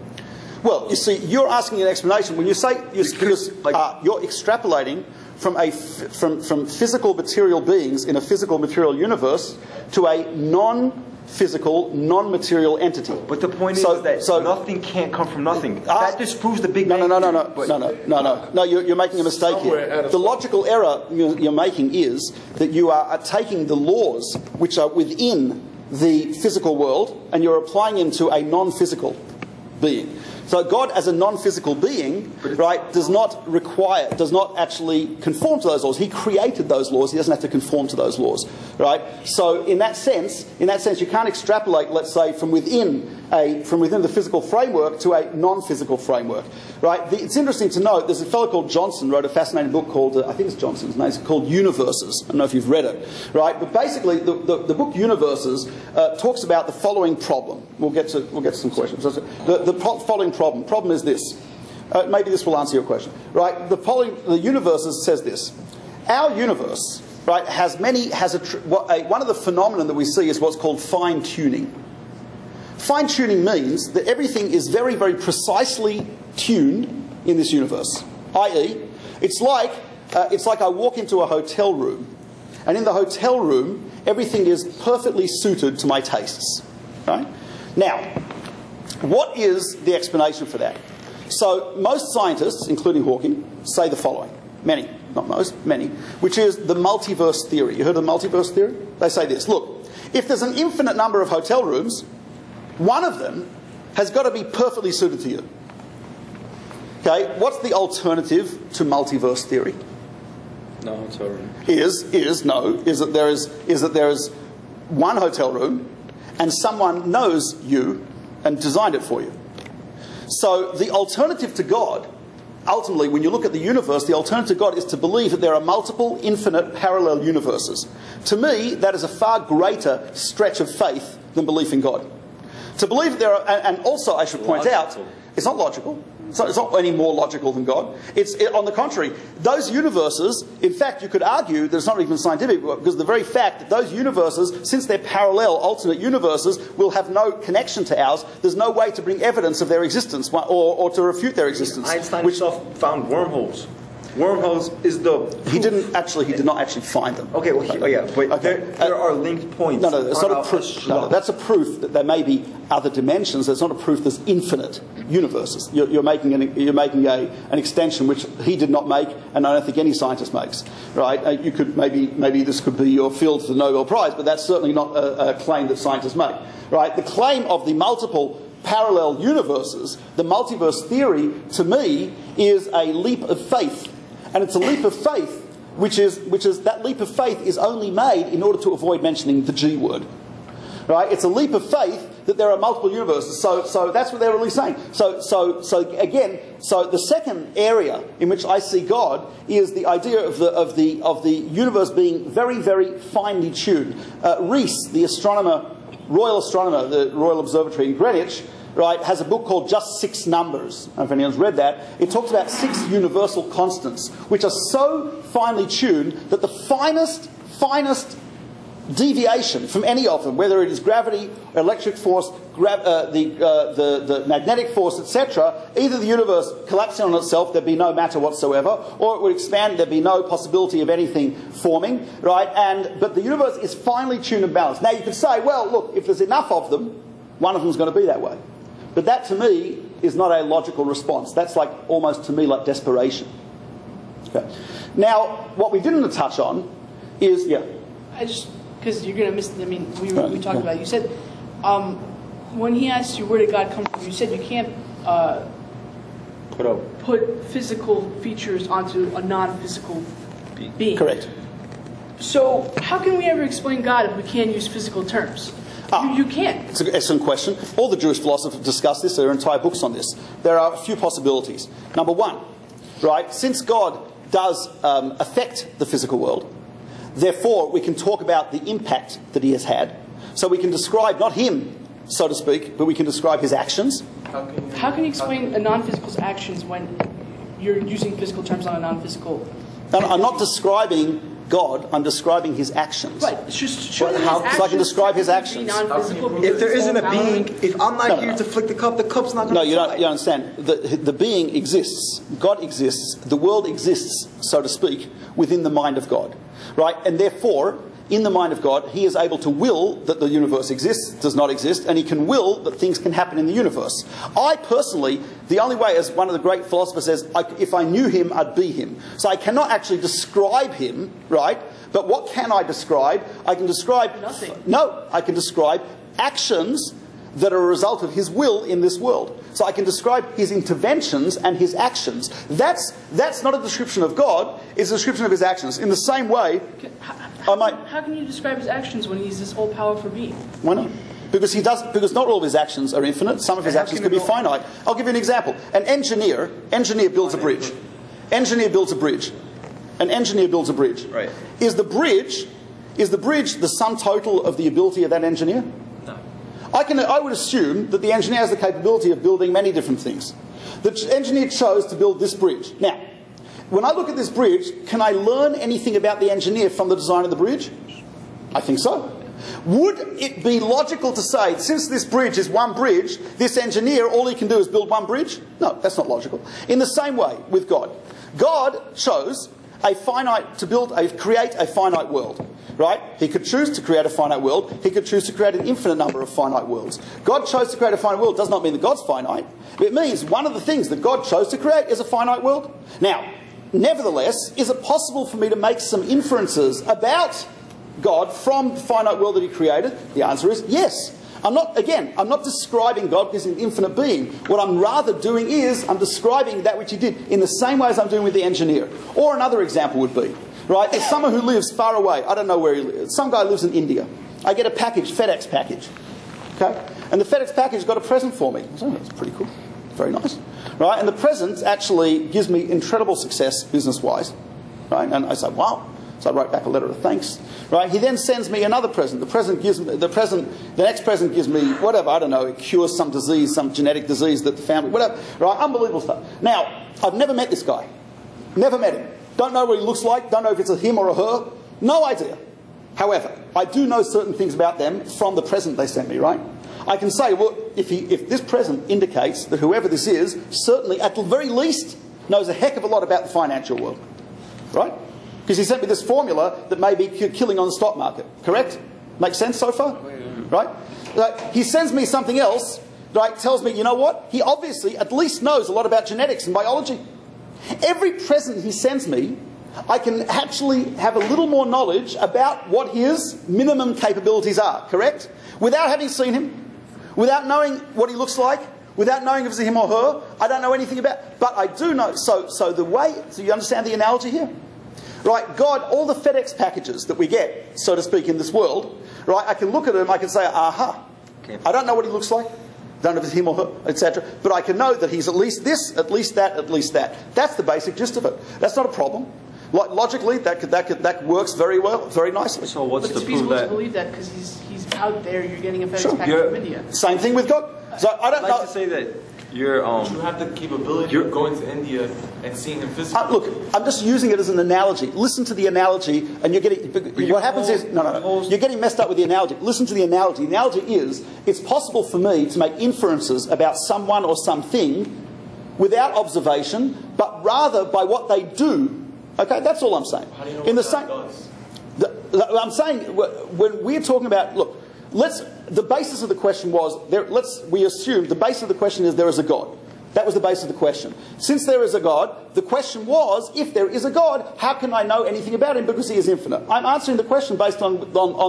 Well, you see, you're asking an explanation when you say you're extrapolating from physical material beings in a physical material universe to a non-physical, non-material entity. But the point is that nothing can't come from nothing. That disproves the Big Bang. No, you're making a mistake here. The logical error you're making is that you are taking the laws which are within the physical world and you're applying them to a non-physical being. So God, as a non-physical being, right, does not actually conform to those laws. He created those laws. He doesn't have to conform to those laws, right? So in that sense, you can't extrapolate, let's say, from within the physical framework to a non-physical framework, right? It's interesting to note. There's a fellow called Johnson wrote a fascinating book called I think it's Johnson's name. It's called Universes. I don't know if you've read it, right? But basically, the book Universes talks about the following problem. We'll get to some questions. The following problem. Problem is this. Maybe this will answer your question. Right? The Universes says this. Our universe, right, one of the phenomena that we see is what's called fine-tuning. Fine-tuning means that everything is very, very precisely tuned in this universe. I.e., it's like I walk into a hotel room, and in the hotel room, everything is perfectly suited to my tastes. Right? Now, what is the explanation for that? So most scientists, including Hawking, say the following. Many, not most, many. Which is the multiverse theory. You heard of the multiverse theory? They say this. Look, if there's an infinite number of hotel rooms, one of them has got to be perfectly suited to you. Okay, what's the alternative to multiverse theory? No hotel room. Is that there is one hotel room and someone knows you and designed it for you. So the alternative to God, ultimately, when you look at the universe, the alternative to God is to believe that there are multiple, infinite, parallel universes. To me, that is a far greater stretch of faith than belief in God. To believe that there are, and also I should point out, it's not logical. It's not any more logical than God. On the contrary, those universes, in fact, you could argue that it's not even scientific, because the very fact that those universes, since they're parallel, alternate universes, will have no connection to ours, there's no way to bring evidence of their existence or to refute their existence. Einstein himself found wormholes. Wormholes is the proof. He did not actually find them. Okay, but there are linked points. No, it's not a proof. No, that's a proof that there may be other dimensions. It's not a proof there's infinite universes. You're making an extension which he did not make, and I don't think any scientist makes. Right? You could maybe this could be your field for the Nobel Prize, but that's certainly not a claim that scientists make. Right? The claim of the multiple parallel universes, the multiverse theory, to me, is a leap of faith. And it's a leap of faith, which is that leap of faith is only made in order to avoid mentioning the G word. Right? It's a leap of faith that there are multiple universes. So that's what they're really saying. So the second area in which I see God is the idea of the universe being very, very finely tuned. Rees, the Royal Astronomer, the Royal Observatory in Greenwich, right, has a book called Just 6 Numbers. I don't know if anyone's read that. It talks about 6 universal constants, which are so finely tuned that the finest deviation from any of them, whether it is gravity, electric force, the magnetic force, etc., either the universe collapsing on itself, there'd be no matter whatsoever, or it would expand, there'd be no possibility of anything forming, right? But the universe is finely tuned and balanced. Now you could say, well, look, if there's enough of them, one of them is going to be that way. But that, to me, is not a logical response. That's like almost, to me, like desperation. Okay. Now, what we didn't touch on is, because you're going to miss, I mean, we talked about it. You said, when he asked you where did God come from, you said you can't put physical features onto a non-physical being. Correct. So how can we ever explain God if we can't use physical terms? You can't. It's an excellent question. All the Jewish philosophers discuss this. There are entire books on this. There are a few possibilities. Number one, right, since God does affect the physical world, therefore we can talk about the impact that he has had. So we can describe not him, so to speak, but we can describe his actions. How can you explain a non-physical's actions when you're using physical terms on a non-physical? I'm not describing God, I'm describing his actions. Right. So I can describe his actions. If there isn't a being, if I'm not here to flick the cup's not going to No, you don't understand. The being exists, God exists, the world exists, so to speak, within the mind of God. Right? And therefore, in the mind of God, he is able to will that the universe exists, does not exist, and he can will that things can happen in the universe. I personally, the only way, as one of the great philosophers says, if I knew him, I'd be him. So I cannot actually describe him, right? But what can I describe? I can describe... Nothing. No, I can describe actions that are a result of his will in this world. So I can describe his interventions and his actions. That's not a description of God, it's a description of his actions. In the same way... How can you describe his actions when he's this all-powerful being? Why not? Because not all of his actions are infinite. Some of his actions could be finite. I'll give you an example. An engineer builds a bridge. Engineer builds a bridge. An engineer builds a bridge. Right. Is the bridge the sum total of the ability of that engineer? No. I would assume that the engineer has the capability of building many different things. The engineer chose to build this bridge. Now, when I look at this bridge, can I learn anything about the engineer from the design of the bridge? I think so. Would it be logical to say, since this bridge is one bridge, this engineer, all he can do is build one bridge? No, that's not logical. In the same way with God. God chose to create a finite world. Right? He could choose to create a finite world. He could choose to create an infinite number of finite worlds. God chose to create a finite world. Does not mean that God's finite. It means one of the things that God chose to create is a finite world. Now, nevertheless, is it possible for me to make some inferences about God from the finite world that he created? The answer is yes. I'm not describing God because he's an infinite being. What I'm rather doing is, I'm describing that which he did in the same way as I'm doing with the engineer. Or another example would be, right, there's someone who lives far away. I don't know where he lives. Some guy lives in India. I get a package, FedEx package. Okay? And the FedEx package got a present for me. So that's pretty cool. Very nice. Right? And the present actually gives me incredible success business-wise. Right? And I say, wow. So I wrote back a letter of thanks. Right? He then sends me another present. The next present gives me whatever, I don't know, it cures some disease, some genetic disease that the family, whatever. Right? Unbelievable stuff. Now, I've never met this guy. Never met him. Don't know what he looks like. Don't know if it's a him or a her. No idea. However, I do know certain things about them from the present they sent me, right? I can say, well, if this present indicates that whoever this is, certainly, at the very least, knows a heck of a lot about the financial world. Right? Because he sent me this formula that may be killing on the stock market. Correct? Makes sense so far? Right? He sends me something else, right, tells me, you know what? He obviously at least knows a lot about genetics and biology. Every present he sends me, I can actually have a little more knowledge about what his minimum capabilities are. Correct? Without having seen him, without knowing what he looks like, without knowing if it's him or her, I don't know anything about. But I do know. So you understand the analogy here? Right, God, all the FedEx packages that we get, so to speak, in this world, right, I can look at them, I can say, aha, I don't know what he looks like, don't know if it's him or her, etc. But I can know that he's at least this, at least that, at least that. That's the basic gist of it. That's not a problem. Logically, that works very well, very nicely. So what's but the proof that? But it's feasible to believe that because he's out there, you're getting a FedEx package from India. Same thing with God. So I don't I'd like know. to say that you're You have the capability of going to India and seeing him physically. Look, I'm just using it as an analogy. Listen to the analogy, and you're getting. What happens is you're getting messed up with the analogy. Listen to the analogy. The analogy is it's possible for me to make inferences about someone or something without observation, but rather by what they do. Okay, that's all I'm saying. How do you know In the what same, God does? I'm saying when we're talking about the basis of the question was we assume the basis of the question is there is a God. That was the basis of the question. Since there is a God, the question was, if there is a God, how can I know anything about him because he is infinite? I'm answering the question based on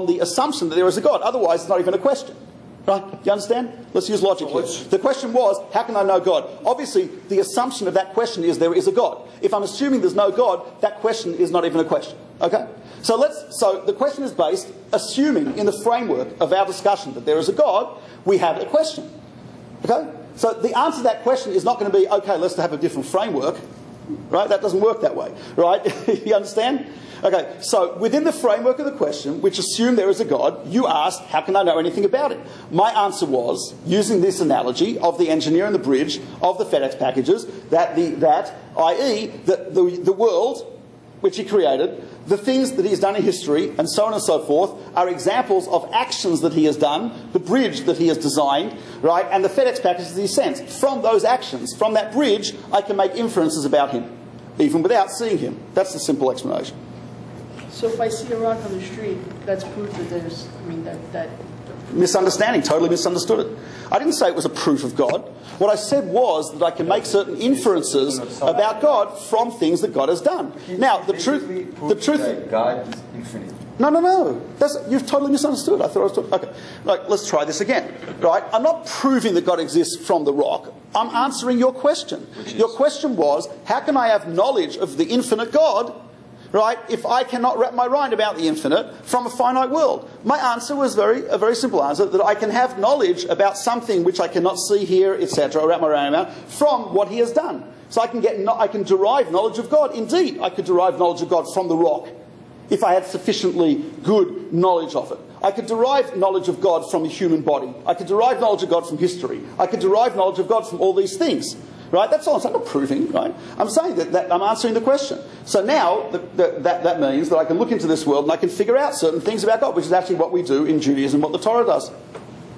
the assumption that there is a God. Otherwise, it's not even a question. Right? You understand? Let's use logic here. The question was, how can I know God? Obviously, the assumption of that question is there is a God. If I'm assuming there's no God, that question is not even a question. Okay? So the question is based, assuming in the framework of our discussion that there is a God, we have a question. Okay? So the answer to that question is not going to be, okay, let's have a different framework. Right? That doesn't work that way. Right? You understand? Okay, so within the framework of the question, which assumed there is a God, you asked, how can I know anything about it? My answer was, using this analogy of the engineer and the bridge, of the FedEx packages, i.e. the world which he created, the things that he's done in history, and so on and so forth, are examples of actions that he has done, the bridge that he has designed, right, and the FedEx packages that he sends. From those actions, from that bridge, I can make inferences about him, even without seeing him. That's the simple explanation. So if I see a rock on the street, that's proof that there's, that... Misunderstanding, totally misunderstood it. I didn't say it was a proof of God. What I said was that I can make certain inferences about God from things that God has done. Now, the truth... that God is infinite. No. You've totally misunderstood. I thought I was talking... Okay, let's try this again. Right? I'm not proving that God exists from the rock. I'm answering your question. Your question was, how can I have knowledge of the infinite God, right, if I cannot wrap my mind about the infinite from a finite world? My answer was a very simple answer, that I can have knowledge about something which I cannot see, hear, etc., or wrap my mind around, from what he has done. So I can derive knowledge of God. Indeed, I could derive knowledge of God from the rock, if I had sufficiently good knowledge of it. I could derive knowledge of God from the human body. I could derive knowledge of God from history. I could derive knowledge of God from all these things. Right? That's all I'm saying. I'm not proving, right? I'm saying that I'm answering the question. So now that means that I can look into this world and I can figure out certain things about God, which is actually what we do in Judaism, what the Torah does.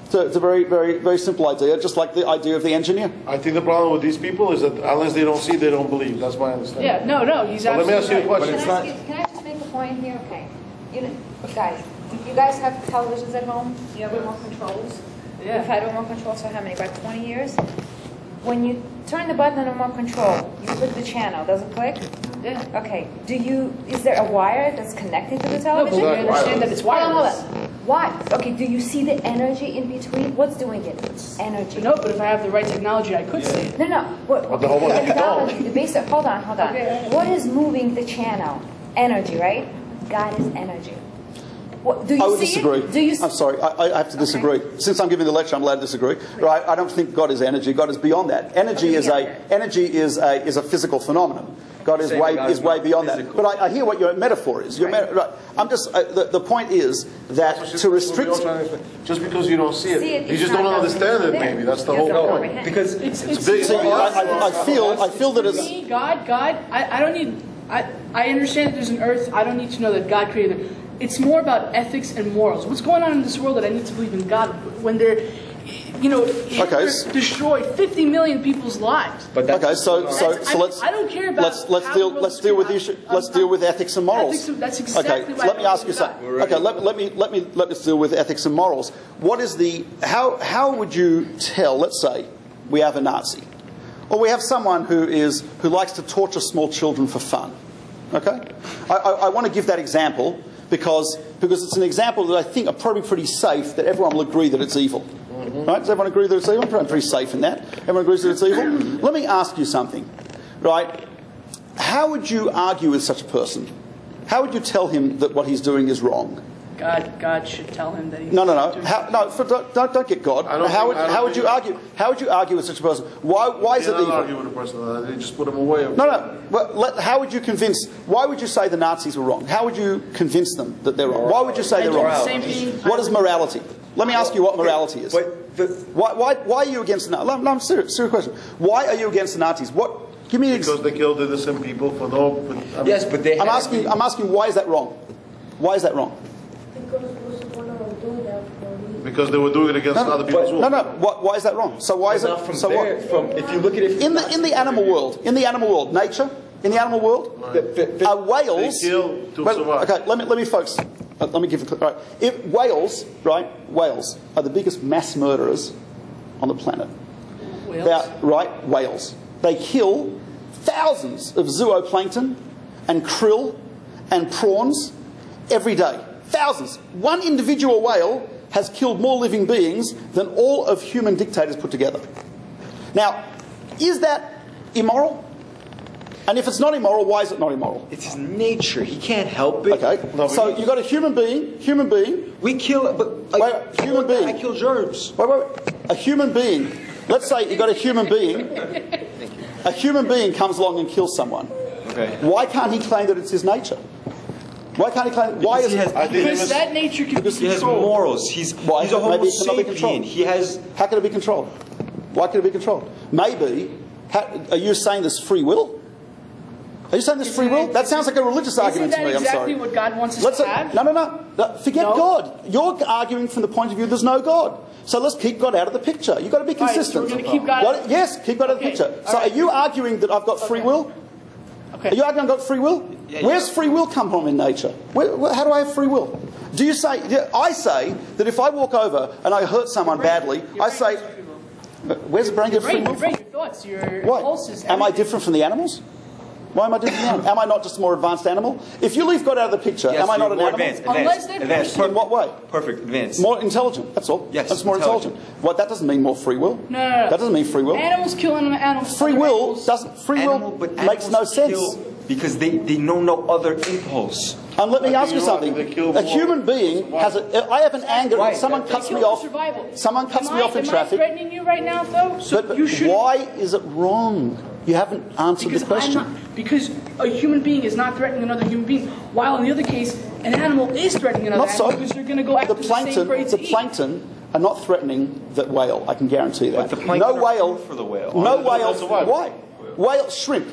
So it's a very, very, very simple idea, just like the idea of the engineer. I think the problem with these people is that unless they don't see, they don't believe. That's my understanding. Yeah, no, he's Let me ask you a right. question. Can I just make a point here? Okay. Guys, you guys have televisions at home? You have remote controls? Yeah. You've had remote controls for how many? About 20 years? When you turn the button on remote control, you click the channel. Does it click? Yeah. Okay. Is there a wire that's connected to the No, television? but we understand that it's wireless. Hold on. Why? Okay, do you see the energy in between? What's doing it? Energy. No, but if I have the right technology, I could see it. No. But the whole one you technology, the basic, hold on. Okay. What is moving the channel? Energy, right? God is energy. What, do you I would see disagree. It? Do you I'm sorry. I have to disagree. Okay. Since I'm giving the lecture, I'm allowed to disagree. Right? I don't think God is energy. God is beyond that. Energy is a physical phenomenon. God is way beyond that. But I hear what your metaphor is. Right. I'm just the point is that to restrict. Just because you don't see it, you just don't understand it. Maybe that's the whole point. Because it's big. See, I feel that it's me, God. I don't need. I understand that there's an earth. I don't need to know that God created it. It's more about ethics and morals. What's going on in this world that I need to believe in God when they're, Hitler destroyed 50 million people's lives. But so let's. I don't care about. Let's deal with the issue. Let's deal with ethics and morals. That's exactly okay. Let me ask you something. Okay. Let's deal with ethics and morals. What is how would you tell? Let's say we have a Nazi, or we have someone who likes to torture small children for fun. Okay. I want to give that example. Because it's an example that I think are probably pretty safe, that everyone will agree that it's evil. Right? Does everyone agree that it's evil? I'm pretty safe in that. Everyone agrees that it's evil? Let me ask you something. Right? How would you argue with such a person? How would you tell him that what he's doing is wrong? God should tell him that he's No. Don't get God. How would you argue? How would you argue with such a person? Why is it evil? Argue with a person. They just put him away. No. Well, how would you convince? Why would you say the Nazis were wrong? How would you convince them that they're wrong? Why would you say they're wrong? Same thing. What is morality? Let me ask you what morality is. But Why are you against the Nazis? No, I'm serious question. Why are you against the Nazis? Give me an Because they killed innocent people for no... Yes, but they... I'm asking why is that wrong? Why is that wrong? Because they were doing it against other people's No, why is that wrong? So why is it... So what? If you look at it... In the animal world, nature, in the animal world, whales... They kill to survive. Okay, let me focus. Let me give a... Right. Whales are the biggest mass murderers on the planet. Whales? Whales. They kill thousands of zooplankton and krill and prawns every day. Thousands. One individual whale has killed more living beings than all of human dictators put together. Now, is that immoral? And if it's not immoral, why is it not immoral? It's his nature. He can't help it. Okay. So you've got a human being. We kill, but like, human being. I kill germs. Wait. A human being. Let's say you've got a human being. A human being comes along and kills someone. Okay. Why can't he claim that it's his nature? Why can't he claim? Why is it? Because that nature can be He has controlled. morals. He's a homo sapien. He has... How can it be controlled? Why can it be controlled? Maybe. Are you saying there's free will? Are you saying there's free will? That sounds like a religious argument to me. Isn't that exactly what God wants us to have? No. Forget God. You're arguing from the point of view there's no God. So let's keep God out of the picture. You've got to be consistent. So we're going to keep God out? Yes, keep God out of the picture. So are you arguing that I've got free will? Okay. Are you arguing I've got free will? Where's free will come from in nature? How do I have free will? Do you say... I say that if I walk over and I hurt someone badly, I say... Where's the brain get free will Your brain, your thoughts, your Why? pulses. Am I different from the animals? Why am I different from the animals? Am I not just a more advanced animal? If you leave God out of the picture, am I not an animal? Advanced. In what way? Perfect. Advanced. More intelligent, that's all. Yes, that's more intelligent. What? That doesn't mean more free will. No. That doesn't mean free will. Animals killing animals. Free will doesn't... Free will makes no sense. Because they know no other impulse. And let me ask you something. A human being has a... I have an anger... Right. Someone cuts me off... Someone cuts me off in traffic. Am I threatening you right now, though? So But you should... why is it wrong? You haven't answered the question. Because a human being is not threatening another human being, while in the other case, an animal is threatening another animal because they're going to go after the same prey to eat. The plankton are not threatening the whale. I can guarantee that. But the plankton no whale are food for the whale. No whale. Why? Whale shrimp.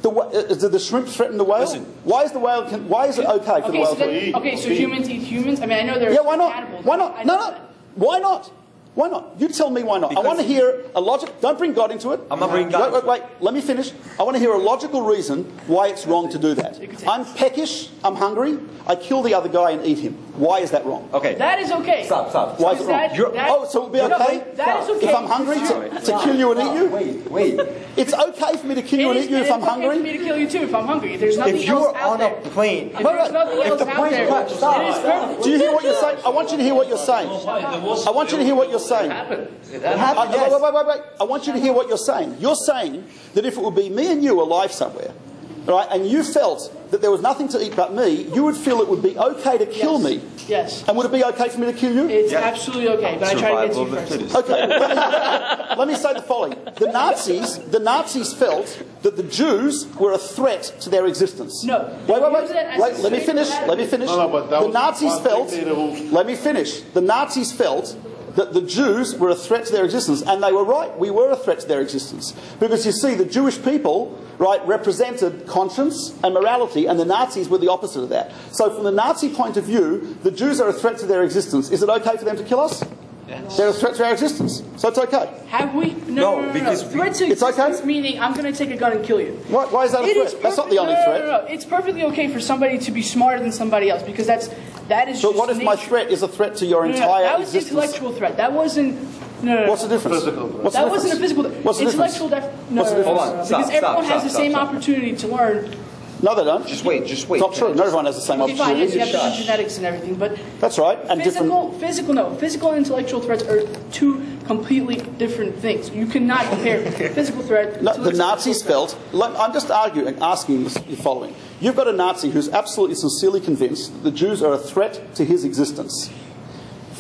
Did the shrimp threaten the whale? Listen. Why is the whale? Why is it okay for the whale to eat? Okay, so humans eat humans. I mean, I know there are Yeah, why not? cannibals. Why not? No. Why not? Why not? You tell me why not. I want to hear a logic. Don't bring God into it. I'm not bringing God. Wait. Let me finish. I want to hear a logical reason why it's wrong to do that. I'm peckish. I'm hungry. I kill the other guy and eat him. Why is that wrong? Okay. That is okay. Stop. Why is it wrong? So it would be okay? That is okay. If I'm hungry to kill you and eat you? Wait. It's okay for me to kill you and eat you if I'm hungry? It's okay for me to kill you too if I'm hungry. There's nothing If you else were out on there. a plane... If there's nothing else the out plane there, crashed, it is perfect. Do you hear what you're saying? I want you to hear what you're saying. I want you to hear what you're saying. Wait. I want you to hear what you're saying. You're saying that if it would be me and you alive somewhere, right, and you felt that there was nothing to eat but me, you would feel it would be okay to kill me. Yes. And would it be okay for me to kill you? It's absolutely okay, but I try to get you first. Okay. Let me say the following. The Nazis felt that the Jews were a threat to their existence. No. Wait. Let me finish. No, but that The was Nazis one felt... dictator who- Let me finish. The Nazis felt that the Jews were a threat to their existence, and they were right. We were a threat to their existence. Because you see, the Jewish people, right, represented conscience and morality, and the Nazis were the opposite of that. So from the Nazi point of view, the Jews are a threat to their existence. Is it okay for them to kill us? Yes. They're a threat to our existence, so it's okay. Have we? No. Because threat to it's okay? existence meaning I'm going to take a gun and kill you. Why is that a threat? That's not the only threat. No. It's perfectly okay for somebody to be smarter than somebody else because that is But just what if my nature. threat is a threat to your entire That was existence? intellectual threat. That wasn't. No. What's the difference? Physical threat. What's the That wasn't a difference? physical. What's the intellectual. difference? No. What's the difference? Hold on. Because everyone has the same opportunity to learn. No, they don't. Just wait. It's not true. Not everyone has the same Okay, fine. opportunity. You have different genetics and everything, but That's right. And physical and intellectual threats are two completely different things. You cannot compare physical threat. No, to the intellectual Nazis threat. felt... I'm just asking the following. You've got a Nazi who's absolutely sincerely convinced that the Jews are a threat to his existence.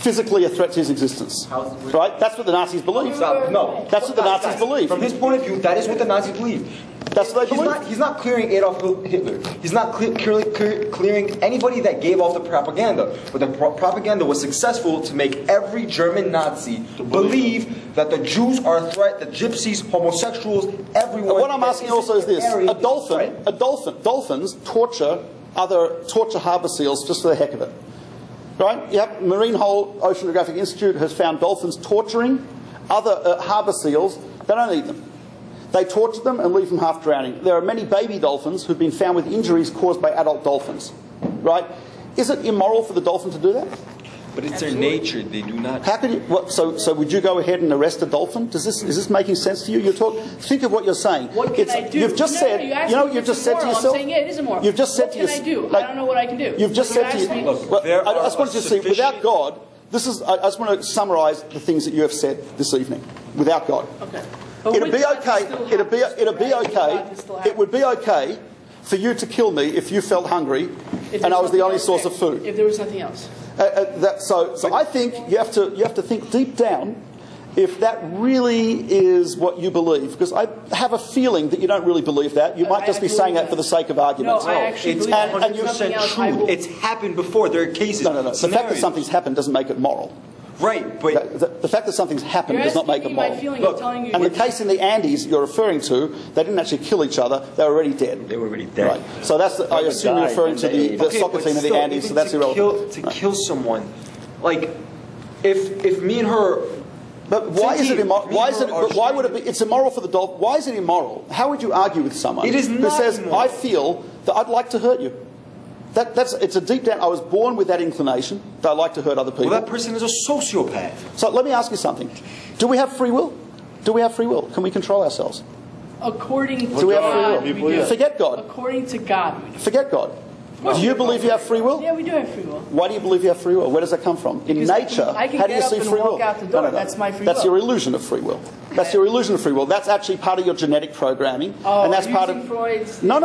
physically a threat to his existence. Right? That's what the Nazis believe. No. That's what the Nazis believe. From his point of view, that is what the Nazis believe. That's what they believe. He's not clearing Adolf Hitler. He's not clearing anybody that gave off the propaganda. But the propaganda was successful to make every German Nazi believe that the Jews are a threat, the gypsies, homosexuals, everyone. And what I'm asking also is this. Dolphins torture harbour seals just for the heck of it. Right? Yep, Marine Oceanographic Institute has found dolphins torturing other harbour seals. They don't eat them. They torture them and leave them half drowning. There are many baby dolphins who've been found with injuries caused by adult dolphins. Right? Is it immoral for the dolphin to do that? But it's their nature. They do not. How could you? So would you go ahead and arrest a dolphin? Is this making sense to you? Think of what you're saying. What can I do? You've just said. You know what you've just said to yourself. I'm saying it is immoral. You've just said to yourself. What can I do? I don't know what I can do. You've just said to yourself. I just want you to see. Without God, I just want to summarise the things that you have said this evening. Without God. Okay. It'd be okay. It would be okay for you to kill me if you felt hungry and I was the only source of food. If there was nothing else. So I think you have to think deep down if that really is what you believe, because I have a feeling that you don't really believe that. You might just be saying that for the sake of argument. No, I actually it's believe 100% true. It's happened before. There are cases. No. The fact that something's happened doesn't make it moral. Right, but the fact that something's happened does not make it moral. Look, and the case in the Andes you're referring to, they didn't actually kill each other; they were already dead. They were already dead. Right. So that's. I assume you're referring to the soccer team in the Andes. So that's irrelevant. To kill someone, like if me and her. But why is it immoral? Why is it? But why would it be? It's immoral for the dolphin. Why is it immoral? How would you argue with someone who says, immoral. "I feel that I'd like to hurt you"? It's a deep down. I was born with that inclination that I like to hurt other people. Well, that person is a sociopath. So let me ask you something: do we have free will? Do we have free will? Can we control ourselves? According to Do we have God, free we will? do. Forget God. According to God, we do. Forget God. Do you believe you have free will? Yeah, we do have free will. Why do you believe you have free will? Where does that come from? In Because nature, I can how do you get see up and free will? walk out the door. That's my free That's will. your illusion of free will. That's your illusion of free will. That's actually part of your genetic programming, and that's part of Freud's. No.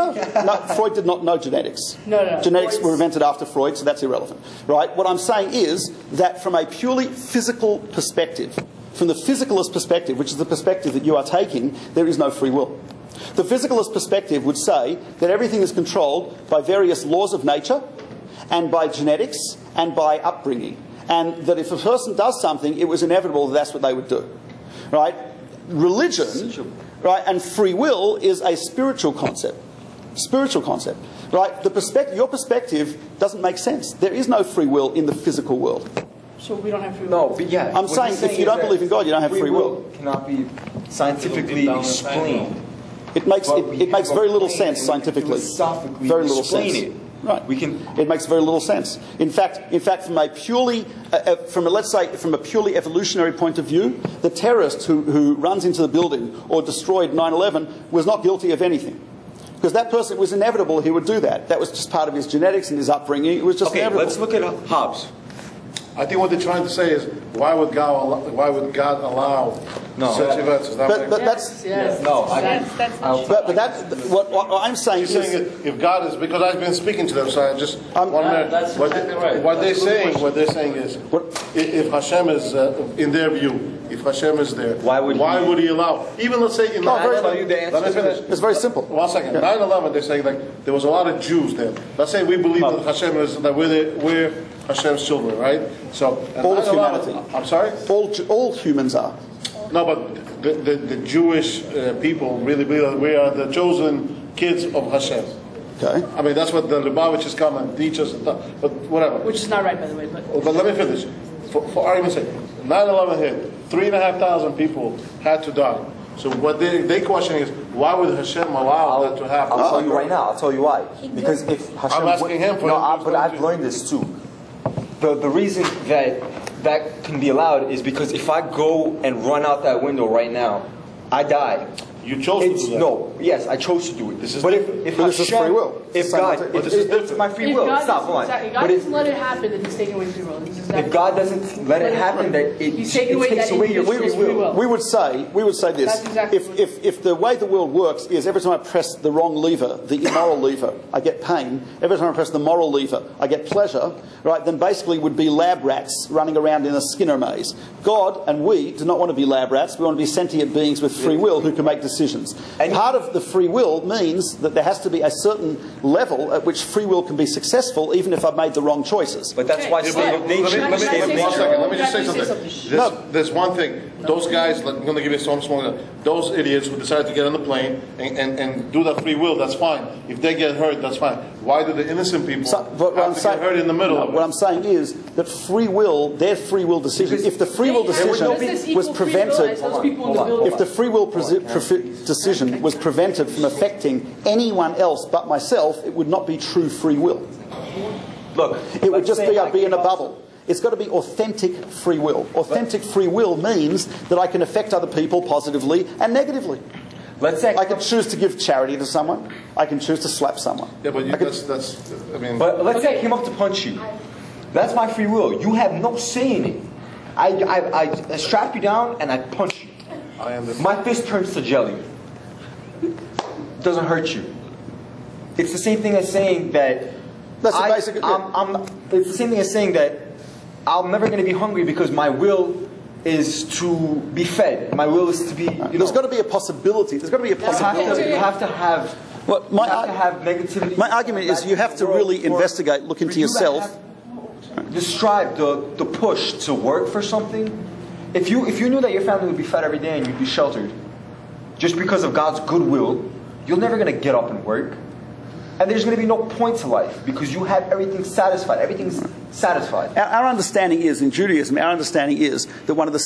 Freud did not know genetics. No. Genetics Freud's... were invented after Freud, so that's irrelevant, right? What I'm saying is that from a purely physical perspective, from the physicalist perspective, which is the perspective that you are taking, there is no free will. The physicalist perspective would say that everything is controlled by various laws of nature and by genetics and by upbringing. And that if a person does something, it was inevitable that that's what they would do. Right? Religion, right, and free will is a spiritual concept. Spiritual concept. Right? Your perspective doesn't make sense. There is no free will in the physical world. So we don't have free will? No, but yeah. I'm saying if you don't believe in God, you don't have free will. Cannot be scientifically explained. It makes very little sense scientifically. Philosophically very little explain sense. it. Right. It makes very little sense. In fact, from a purely, from a purely evolutionary point of view, the terrorist who runs into the building or destroyed 9/11 was not guilty of anything, because that person, it was inevitable he would do that. That was just part of his genetics and his upbringing. It was just inevitable. Let's look at Hobbes. I think what they're trying to say is, why would God allow such events? Is that Yes. No, That's not true. What I'm saying You're saying is, if God is, because I've been speaking to them, so I just want to that's exactly right. What they're saying is, if Hashem is, in their view, if Hashem is there, why would he allow? Even let's say in tell you the answer let me finish. it's very simple. 1 second. 9/11, they're saying like there was a lot of Jews there. Let's say we believe that Hashem is that we're Hashem's children, right? So All of humanity. I'm sorry. All humans are. No, but the Jewish people really believe that we are the chosen kids of Hashem. Okay. I mean, that's what the Lubavitchers come and teach us, but whatever. Which is not right, by the way. But let me finish. For argument's sake, 9/11 hit. 3,500 people had to die. So what they questioning is, why would Hashem allow that to happen? I'll tell you right now. I'll tell you why. Because if Hashem... I'm asking him for... but I've learned this too. The reason that can be allowed is because if I go and run out that window right now, I die. You chose to do that. No, yes, I chose to do it. This is but different. if But this is Hashem- free will. If Same God, thing. if This is it's different. my free If will, God stop, doesn't- hold on. exactly, God But if, doesn't let it happen, then he's taking away free will. This is exactly if God doesn't let it happen, that it He's taking away takes that away your individual's free free will. will. We would say this: That's exactly what it if the way the world works is every time I press the wrong lever, the immoral lever, I get pain. Every time I press the moral lever, I get pleasure. Right? Then basically would be lab rats running around in a Skinner maze. God and we do not want to be lab rats. We want to be sentient beings with free will who can make decisions. And part of the free will means that there has to be a certain level at which free will can be successful, even if I've made the wrong choices. But that's why Okay, state but of nature. let me- state of let me- nature. One second, let me just say Let me say something. something. There's one thing. Those guys, I'm going to give you some small. Those idiots who decide to get on the plane and do that free will, that's fine. If they get hurt, that's fine. Why do the innocent people have to get hurt in the middle? No, of it? what I'm saying is that free will, their free will decision, if the free will decision was prevented, if the free will decision was prevented from affecting anyone else but myself, it would not be true free will. Look, It would let's just say be I I'd be in a give up- bubble. It's got to be authentic free will. Authentic free will means that I can affect other people positively and negatively. Let's say I can choose to give charity to someone. I can choose to slap someone. Yeah, but that's. I mean, But let's say I came up to punch you. That's my free will. You have no say in it. I strap you down and I punch you. I understand. My fist turns to jelly. Doesn't hurt you. It's the same thing as saying that That's the basic. it's the same thing as saying that I'm never going to be hungry because my will is to be fed. My will is to be. There's got to be a possibility. There's got to be a possibility. You have to have. Well, You have to have negativity. My argument is you have to really investigate, look into yourself. The strive, the push to work for something. If you knew that your family would be fed every day and you'd be sheltered, just because of God's goodwill, you're never going to get up and work. And there's going to be no point to life because you have everything satisfied. Everything's satisfied. Our understanding is, in Judaism, our understanding is that one of the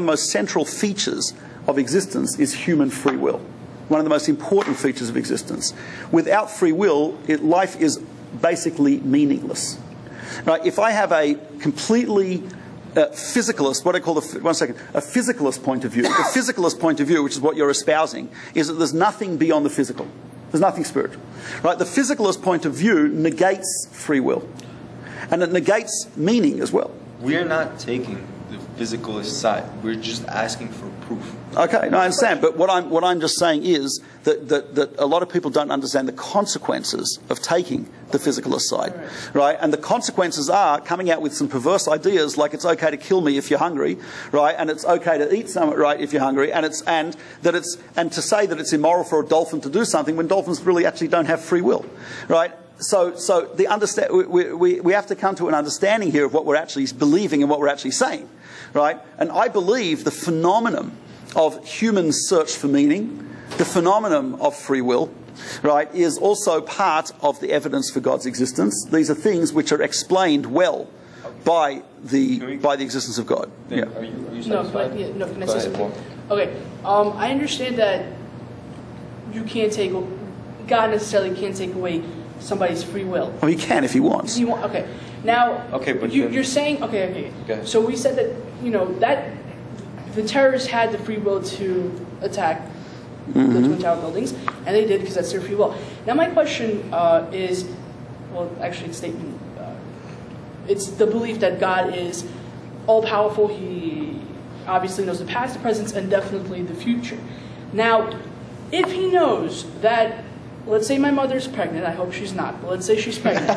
most central features of existence is human free will. One of the most important features of existence. Without free will, life is basically meaningless. Right? If I have a completely physicalist, what I call a physicalist point of view. The physicalist point of view, which is what you're espousing, is that there's nothing beyond the physical. There's nothing spiritual. Right? The physicalist point of view negates free will. And it negates meaning as well. We're not taking the physicalist side. We're just asking for proof. Okay, no, I understand. But what I'm just saying is that a lot of people don't understand the consequences of taking the physicalist side, right? And the consequences are coming out with some perverse ideas like it's okay to kill me if you're hungry, right? And it's okay to eat some, right, if you're hungry, and to say that it's immoral for a dolphin to do something when dolphins really actually don't have free will, right? So we have to come to an understanding here of what we're actually believing and what we're actually saying, right? And I believe the phenomenon of human search for meaning, the phenomenon of free will, right, is also part of the evidence for God's existence. These are things which are explained well by the existence of God. Yeah. Are you No, satisfied? no, can I Go say ahead, something? Paul. Okay, I understand that you can't take, God necessarily can't take away somebody's free will. Well, he can if he wants. Okay, now, Okay, but then- you're saying, okay. Go ahead. So we said that, that the terrorists had the free will to attack the Twin Tower buildings, and they did because that's their free will. Now my question is, well, actually it's statement, it's the belief that God is all-powerful. He obviously knows the past, the present, and definitely the future. Now, if he knows that, let's say my mother's pregnant, I hope she's not, but let's say she's pregnant.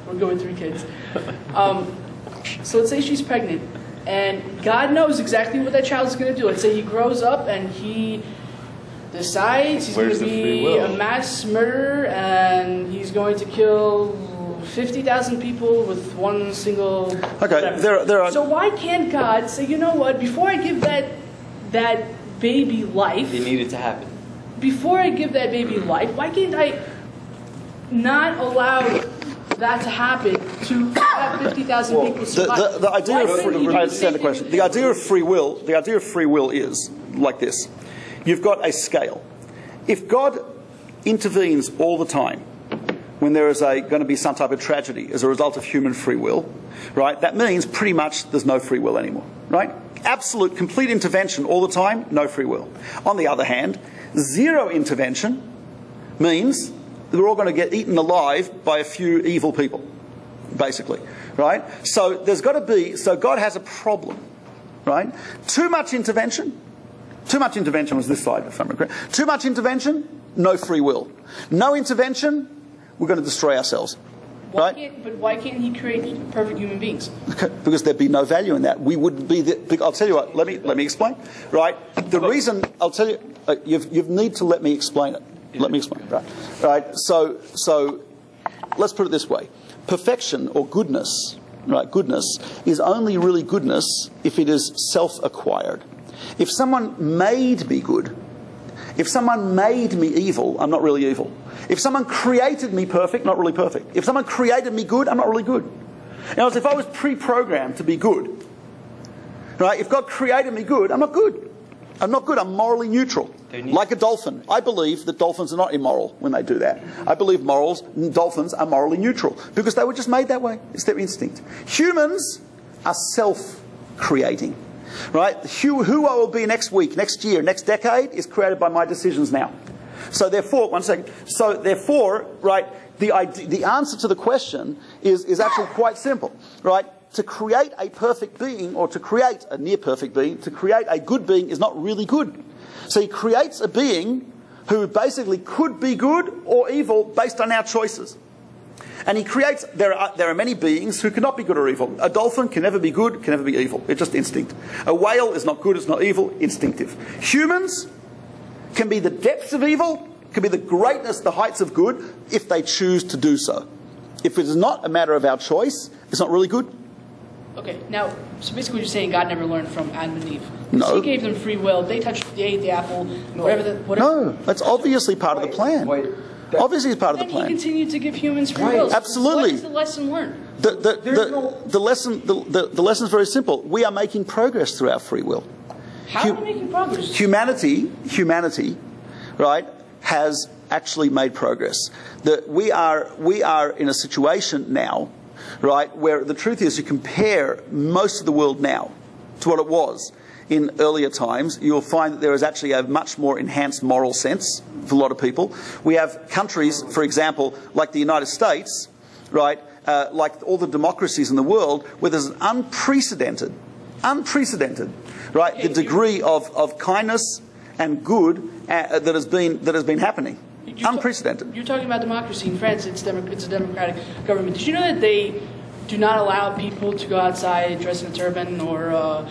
We're going 3 kids. So let's say she's pregnant, and God knows exactly what that child is going to do. Let's say he grows up and he decides he's going Where's to the free be will? a mass murderer and he's going to kill 50,000 people with one single... Okay, whatever. there are... So why can't God say, you know what, before I give that baby life... It needed to happen. Before I give that baby life, why can't I not allow that to happen to have 50,000 people survive? The idea of Why couldn't he do I the understand same the question. thing The with idea of free will is like this. You've got a scale. If God intervenes all the time when there is going to be some type of tragedy as a result of human free will, right, that means pretty much there's no free will anymore, right? absolute, complete intervention all the time, no free will. On the other hand, zero intervention means that we're all going to get eaten alive by a few evil people, basically, right? So there's got to be, so God has a problem, right? Too much intervention was this side, if I'm correct. Too much intervention, no free will. No intervention, we're going to destroy ourselves. Right? But why can't he create perfect human beings? Because there'd be no value in that. We wouldn't be. I'll tell you what. Let me explain. Right. The reason I'll tell you, you need to let me explain it. Let me explain. Right. Right. So let's put it this way: perfection or goodness, right? Goodness is only really goodness if it is self-acquired. If someone made me good, if someone made me evil, I'm not really evil. If someone created me perfect, not really perfect. If someone created me good, I'm not really good. In other words, if I was pre-programmed to be good, right? If God created me good, I'm not good. I'm not good. I'm morally neutral. Like a dolphin. I believe that dolphins are not immoral when they do that. I believe dolphins are morally neutral because they were just made that way. It's their instinct. Humans are self-creating. Right? Who I will be next week, next year, next decade is created by my decisions now. So therefore, one second. So therefore, right, the answer to the question is actually quite simple. Right? To create a perfect being or to create a near perfect being, to create a good being is not really good. So he creates a being who basically could be good or evil based on our choices. And he creates, there are many beings who cannot be good or evil. A dolphin can never be good, can never be evil. It's just instinct. A whale is not good, it's not evil, instinctive. Humans can be the depths of evil, can be the greatness, the heights of good, if they choose to do so. If it is not a matter of our choice, it's not really good. Okay, now, so basically what you're saying, God never learned from Adam and Eve. No. So he gave them free will, they ate the apple, whatever. No, that's obviously part of the plan. Obviously, it's part of the plan. Then he continued to give humans free will. Absolutely. What is the lesson learned? The lesson is very simple. We are making progress through our free will. How are we making progress? Humanity, right, has actually made progress. We are in a situation now, right, where the truth is you compare most of the world now to what it was in earlier times, you'll find that there is actually a much more enhanced moral sense for a lot of people. We have countries, for example, like the United States, right, like all the democracies in the world, where there's an unprecedented, right, the degree of kindness and good that has been happening. Unprecedented. You're talking about democracy in France. It's a democratic government. Did you know that they do not allow people to go outside dressed in a turban, or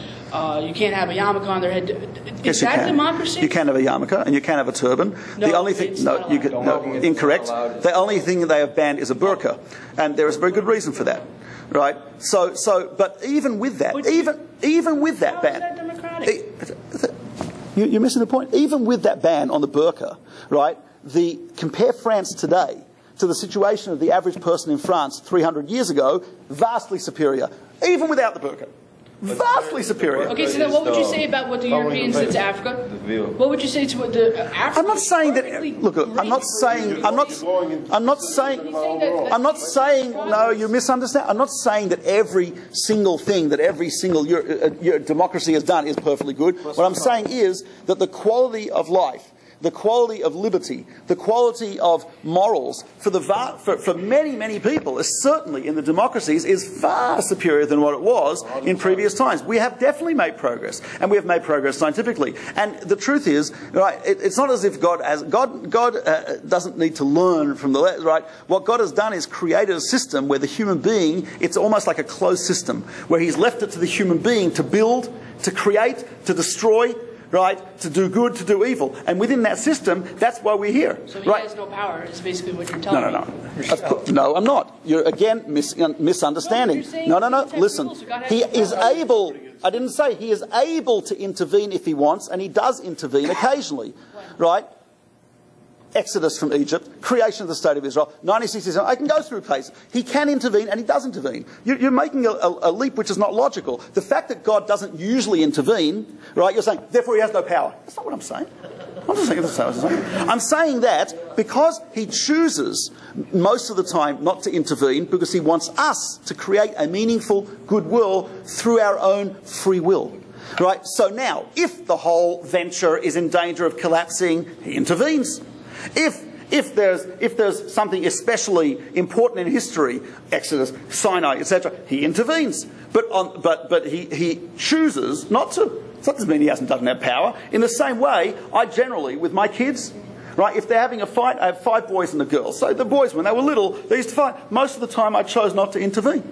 you can't have a yarmulke on their head? Is that democracy? You can have a yarmulke and you can have a turban. No, the only thing, incorrect. The only thing that they have banned is a burqa, and there is a very good reason for that, right? But even with that, even with that ban, how is that democratic? You're missing the point. Even with that ban on the burqa, right? Compare France today to the situation of the average person in France 300 years ago, vastly superior, even without the burqa. Vastly superior. Okay, so then what would you say about what the Europeans did to Africa? What would you say to what the Africans? I'm not saying that. Look, I'm not saying. No, you misunderstand. I'm not saying that every single thing that every single democracy has done is perfectly good. What I'm saying is that the quality of life, the quality of liberty, the quality of morals for many, many people, is certainly in the democracies, is far superior than what it was in previous times. We have definitely made progress, and we have made progress scientifically. And the truth is, right, it's not as if God doesn't need to learn from the right. What God has done is created a system where the human being, it's almost like a closed system, where He's left it to the human being to build, to create, to destroy, right, to do good, to do evil. And within that system, that's why we're here. So he has no power, is basically what you're telling me. No, I'm not. You're, again, misunderstanding. No. Listen, he is able, I didn't say, he is able to intervene if he wants, and he does intervene occasionally, right? Exodus from Egypt, creation of the State of Israel, 1967. I can go through pages. He can intervene, and he does intervene. You're making a leap which is not logical. The fact that God doesn't usually intervene, right, you're saying, therefore he has no power. That's not what I'm saying. I'm saying that because he chooses most of the time not to intervene, because he wants us to create a meaningful goodwill through our own free will. Right? So now, if the whole venture is in danger of collapsing, he intervenes. If there's something especially important in history, Exodus, Sinai, etc., he intervenes. But he chooses not to. So that doesn't mean he doesn't have power. In the same way, I generally, with my kids, right, if they're having a fight, I have 5 boys and a girl. So the boys, when they were little, they used to fight. Most of the time, I chose not to intervene.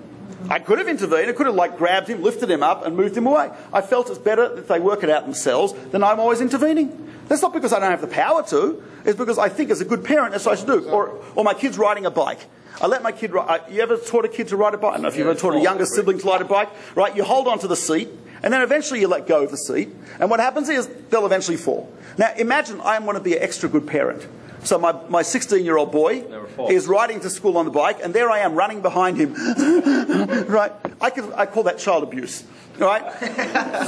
I could have intervened. I could have grabbed him, lifted him up, and moved him away. I felt it's better if they work it out themselves than I'm always intervening. That's not because I don't have the power to. It's because I think as a good parent, that's what I should do. Or my kid's riding a bike. I let my kid ride. You ever taught a kid to ride a bike? I don't know if you've ever taught a younger sibling to ride a bike. Right? You hold onto the seat, and then eventually you let go of the seat. And what happens is they'll eventually fall. Now, imagine I want to be an extra good parent. So my 16-year-old boy is riding to school on the bike, and there I am running behind him. Right? I call that child abuse. Right?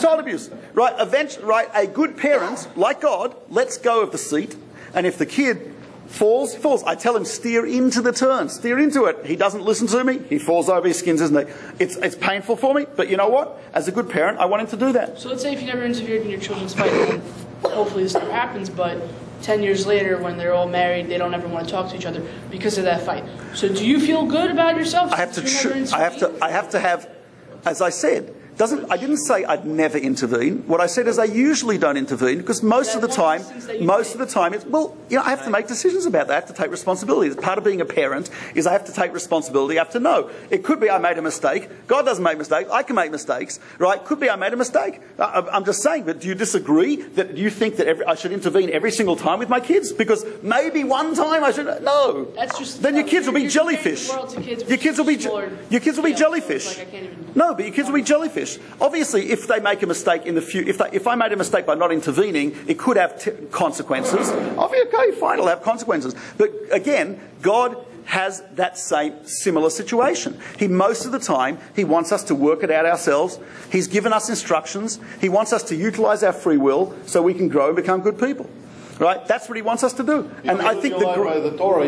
Child abuse. Right? Right? A good parent, like God, lets go of the seat, and if the kid falls, he falls. I tell him, steer into the turn. Steer into it. He doesn't listen to me. He falls over, he skins his knee. It's painful for me, but you know what? As a good parent, I want him to do that. So let's say if you never interfered in your children's fight, then hopefully this never happens, but 10 years later, when they're all married, they don't ever want to talk to each other because of that fight. So do you feel good about yourself? I have to have, as I said, I didn't say I'd never intervene. What I said is I usually don't intervene because most of the time, it's, well, you know, I have to make decisions about that. I have to take responsibility. Part of being a parent is I have to take responsibility. I have to know. It could be I made a mistake. God doesn't make mistakes. I can make mistakes, right? Could be I made a mistake. I'm just saying, but do you disagree that you think that I should intervene every single time with my kids? Because maybe one time I should. No. That's just, then your kids will be jellyfish. Your kids will be jellyfish. No, but your kids will be jellyfish. Obviously, if they make a mistake in the future, if I made a mistake by not intervening, it could have consequences. Okay, fine, it'll have consequences. But again, God has that similar situation. Most of the time, He wants us to work it out ourselves. He's given us instructions. He wants us to utilize our free will so we can grow and become good people. Right? That's what He wants us to do. And I think by the Torah,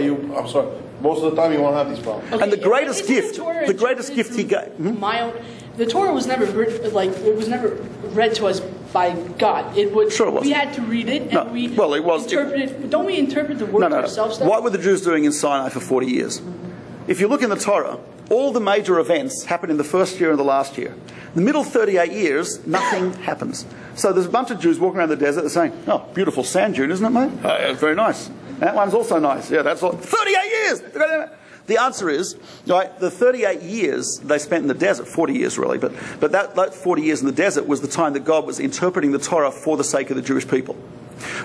most of the time you won't have these problems. Okay, and the greatest gift He gave. The Torah was never read to us by God. It was. Sure it wasn't. We had to read it, and it was. Interpret it. Don't we interpret the word ourselves? What were the Jews doing in Sinai for 40 years? If you look in the Torah, all the major events happen in the first year and the last year. The middle 38 years, nothing happens. So there's a bunch of Jews walking around the desert that are saying, "Oh, beautiful sand dune, isn't it, mate? It's very nice. That one's also nice. Yeah, that's all. 38 years." The answer is, right, the 38 years they spent in the desert, 40 years really, but that 40 years in the desert was the time that God was interpreting the Torah for the sake of the Jewish people.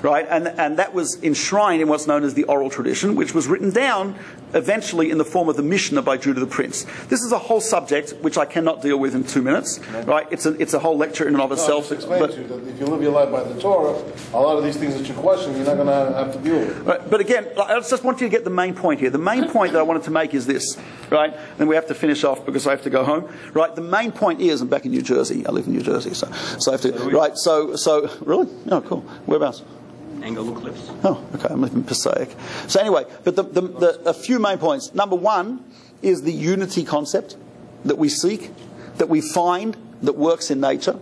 Right? And that was enshrined in what's known as the oral tradition, which was written down eventually in the form of the Mishnah by Judah the Prince. This is a whole subject which I cannot deal with in 2 minutes. Right? It's a whole lecture in and of itself. I just explained to you that if you live your life by the Torah, a lot of these things that you question, you're not going to have to deal with. Right? But again, I just want you to get the main point here. The main point that I wanted to make is this. Right? Then we have to finish off because I have to go home. Right? The main point is, I'm back in New Jersey. I live in New Jersey, so I have to. Right? So really? Oh, cool. Whereabouts? Angle Cliffs. Oh, okay. I'm living in Passaic. So anyway, but a few main points. Number one is the unity concept that we seek, that we find, that works in nature,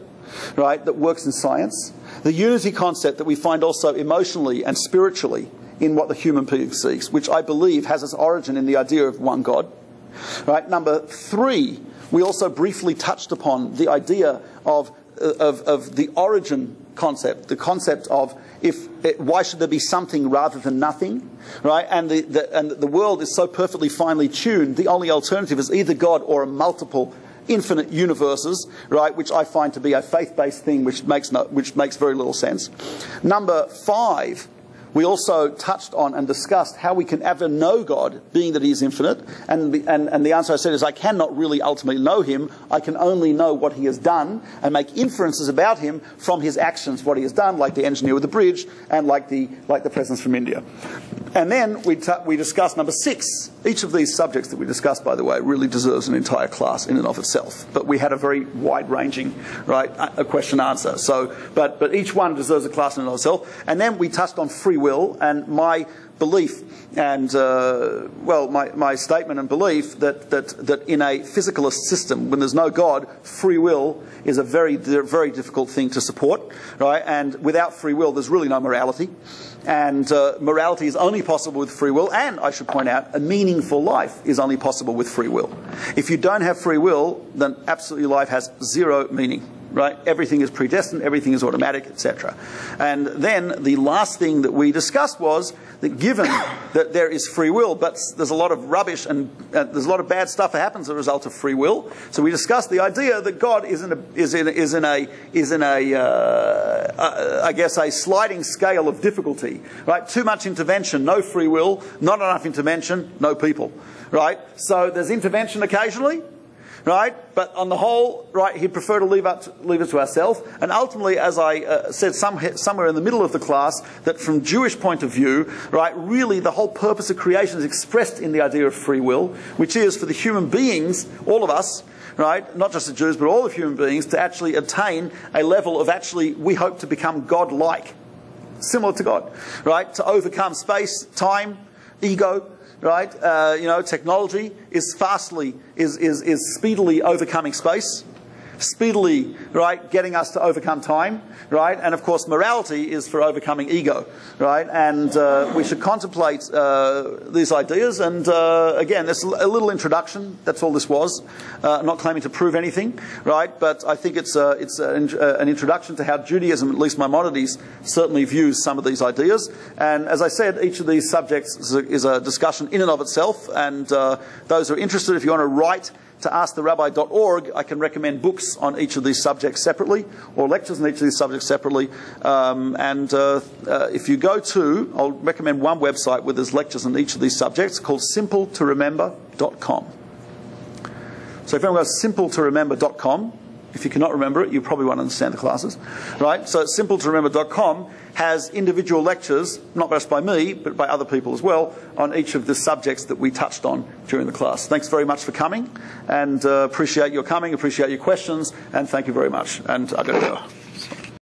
right? That works in science. The unity concept that we find also emotionally and spiritually in what the human being seeks, which I believe has its origin in the idea of one God. Right? Number three, we also briefly touched upon the idea of the origin concept, the concept of why should there be something rather than nothing, right? And the world is so perfectly finely tuned. The only alternative is either God or a multiple, infinite universes, right? Which I find to be a faith-based thing, which makes very little sense. Number five, we also touched on and discussed how we can ever know God, being that He is infinite. And the answer I said is I cannot really ultimately know Him. I can only know what He has done and make inferences about Him from His actions, what He has done, like the engineer with the bridge and like the presence from India. And then we discussed number six. Each of these subjects that we discussed, by the way, really deserves an entire class in and of itself. But we had a very wide-ranging, right, a question-answer. So, but each one deserves a class in and of itself. And then we touched on free will, and my belief and, my statement and belief that in a physicalist system, when there's no God, free will is a very, very difficult thing to support, right? And without free will, there's really no morality. And morality is only possible with free will, and I should point out, a meaningful life is only possible with free will. If you don't have free will, then absolutely life has zero meaning. Right? Everything is predestined, everything is automatic, etc. And then the last thing that we discussed was that given that there is free will, but there's a lot of rubbish and there's a lot of bad stuff that happens as a result of free will. So we discussed the idea that God is in a sliding scale of difficulty. Right? Too much intervention, no free will. Not enough intervention, no people. Right? So there's intervention occasionally. Right? But on the whole, right, he'd prefer to leave it to ourselves. And ultimately, as I said somewhere in the middle of the class, that from Jewish point of view, right, really the whole purpose of creation is expressed in the idea of free will, which is for the human beings, all of us, right, not just the Jews, but all of human beings, to actually attain a level of we hope to become God-like, similar to God, right, to overcome space, time, ego. Right, technology is speedily overcoming space, speedily, right, getting us to overcome time, right, and of course morality is for overcoming ego, right, and we should contemplate these ideas. And again, there's a little introduction. That's all this was. I'm not claiming to prove anything, right, but I think it's an introduction to how Judaism, at least Maimonides, certainly views some of these ideas. And as I said, each of these subjects is a discussion in and of itself. And those who are interested, if you want to write to asktherabbi.org, I can recommend books on each of these subjects separately, or lectures on each of these subjects separately. If you go to, I'll recommend one website where there's lectures on each of these subjects called simpletoremember.com. So if anyone goes simpletoremember.com, if you cannot remember it, you probably won't understand the classes, right? So simpletoremember.com has individual lectures, not just by me, but by other people as well, on each of the subjects that we touched on during the class. Thanks very much for coming, and appreciate your coming, appreciate your questions, and thank you very much. And I've got to go.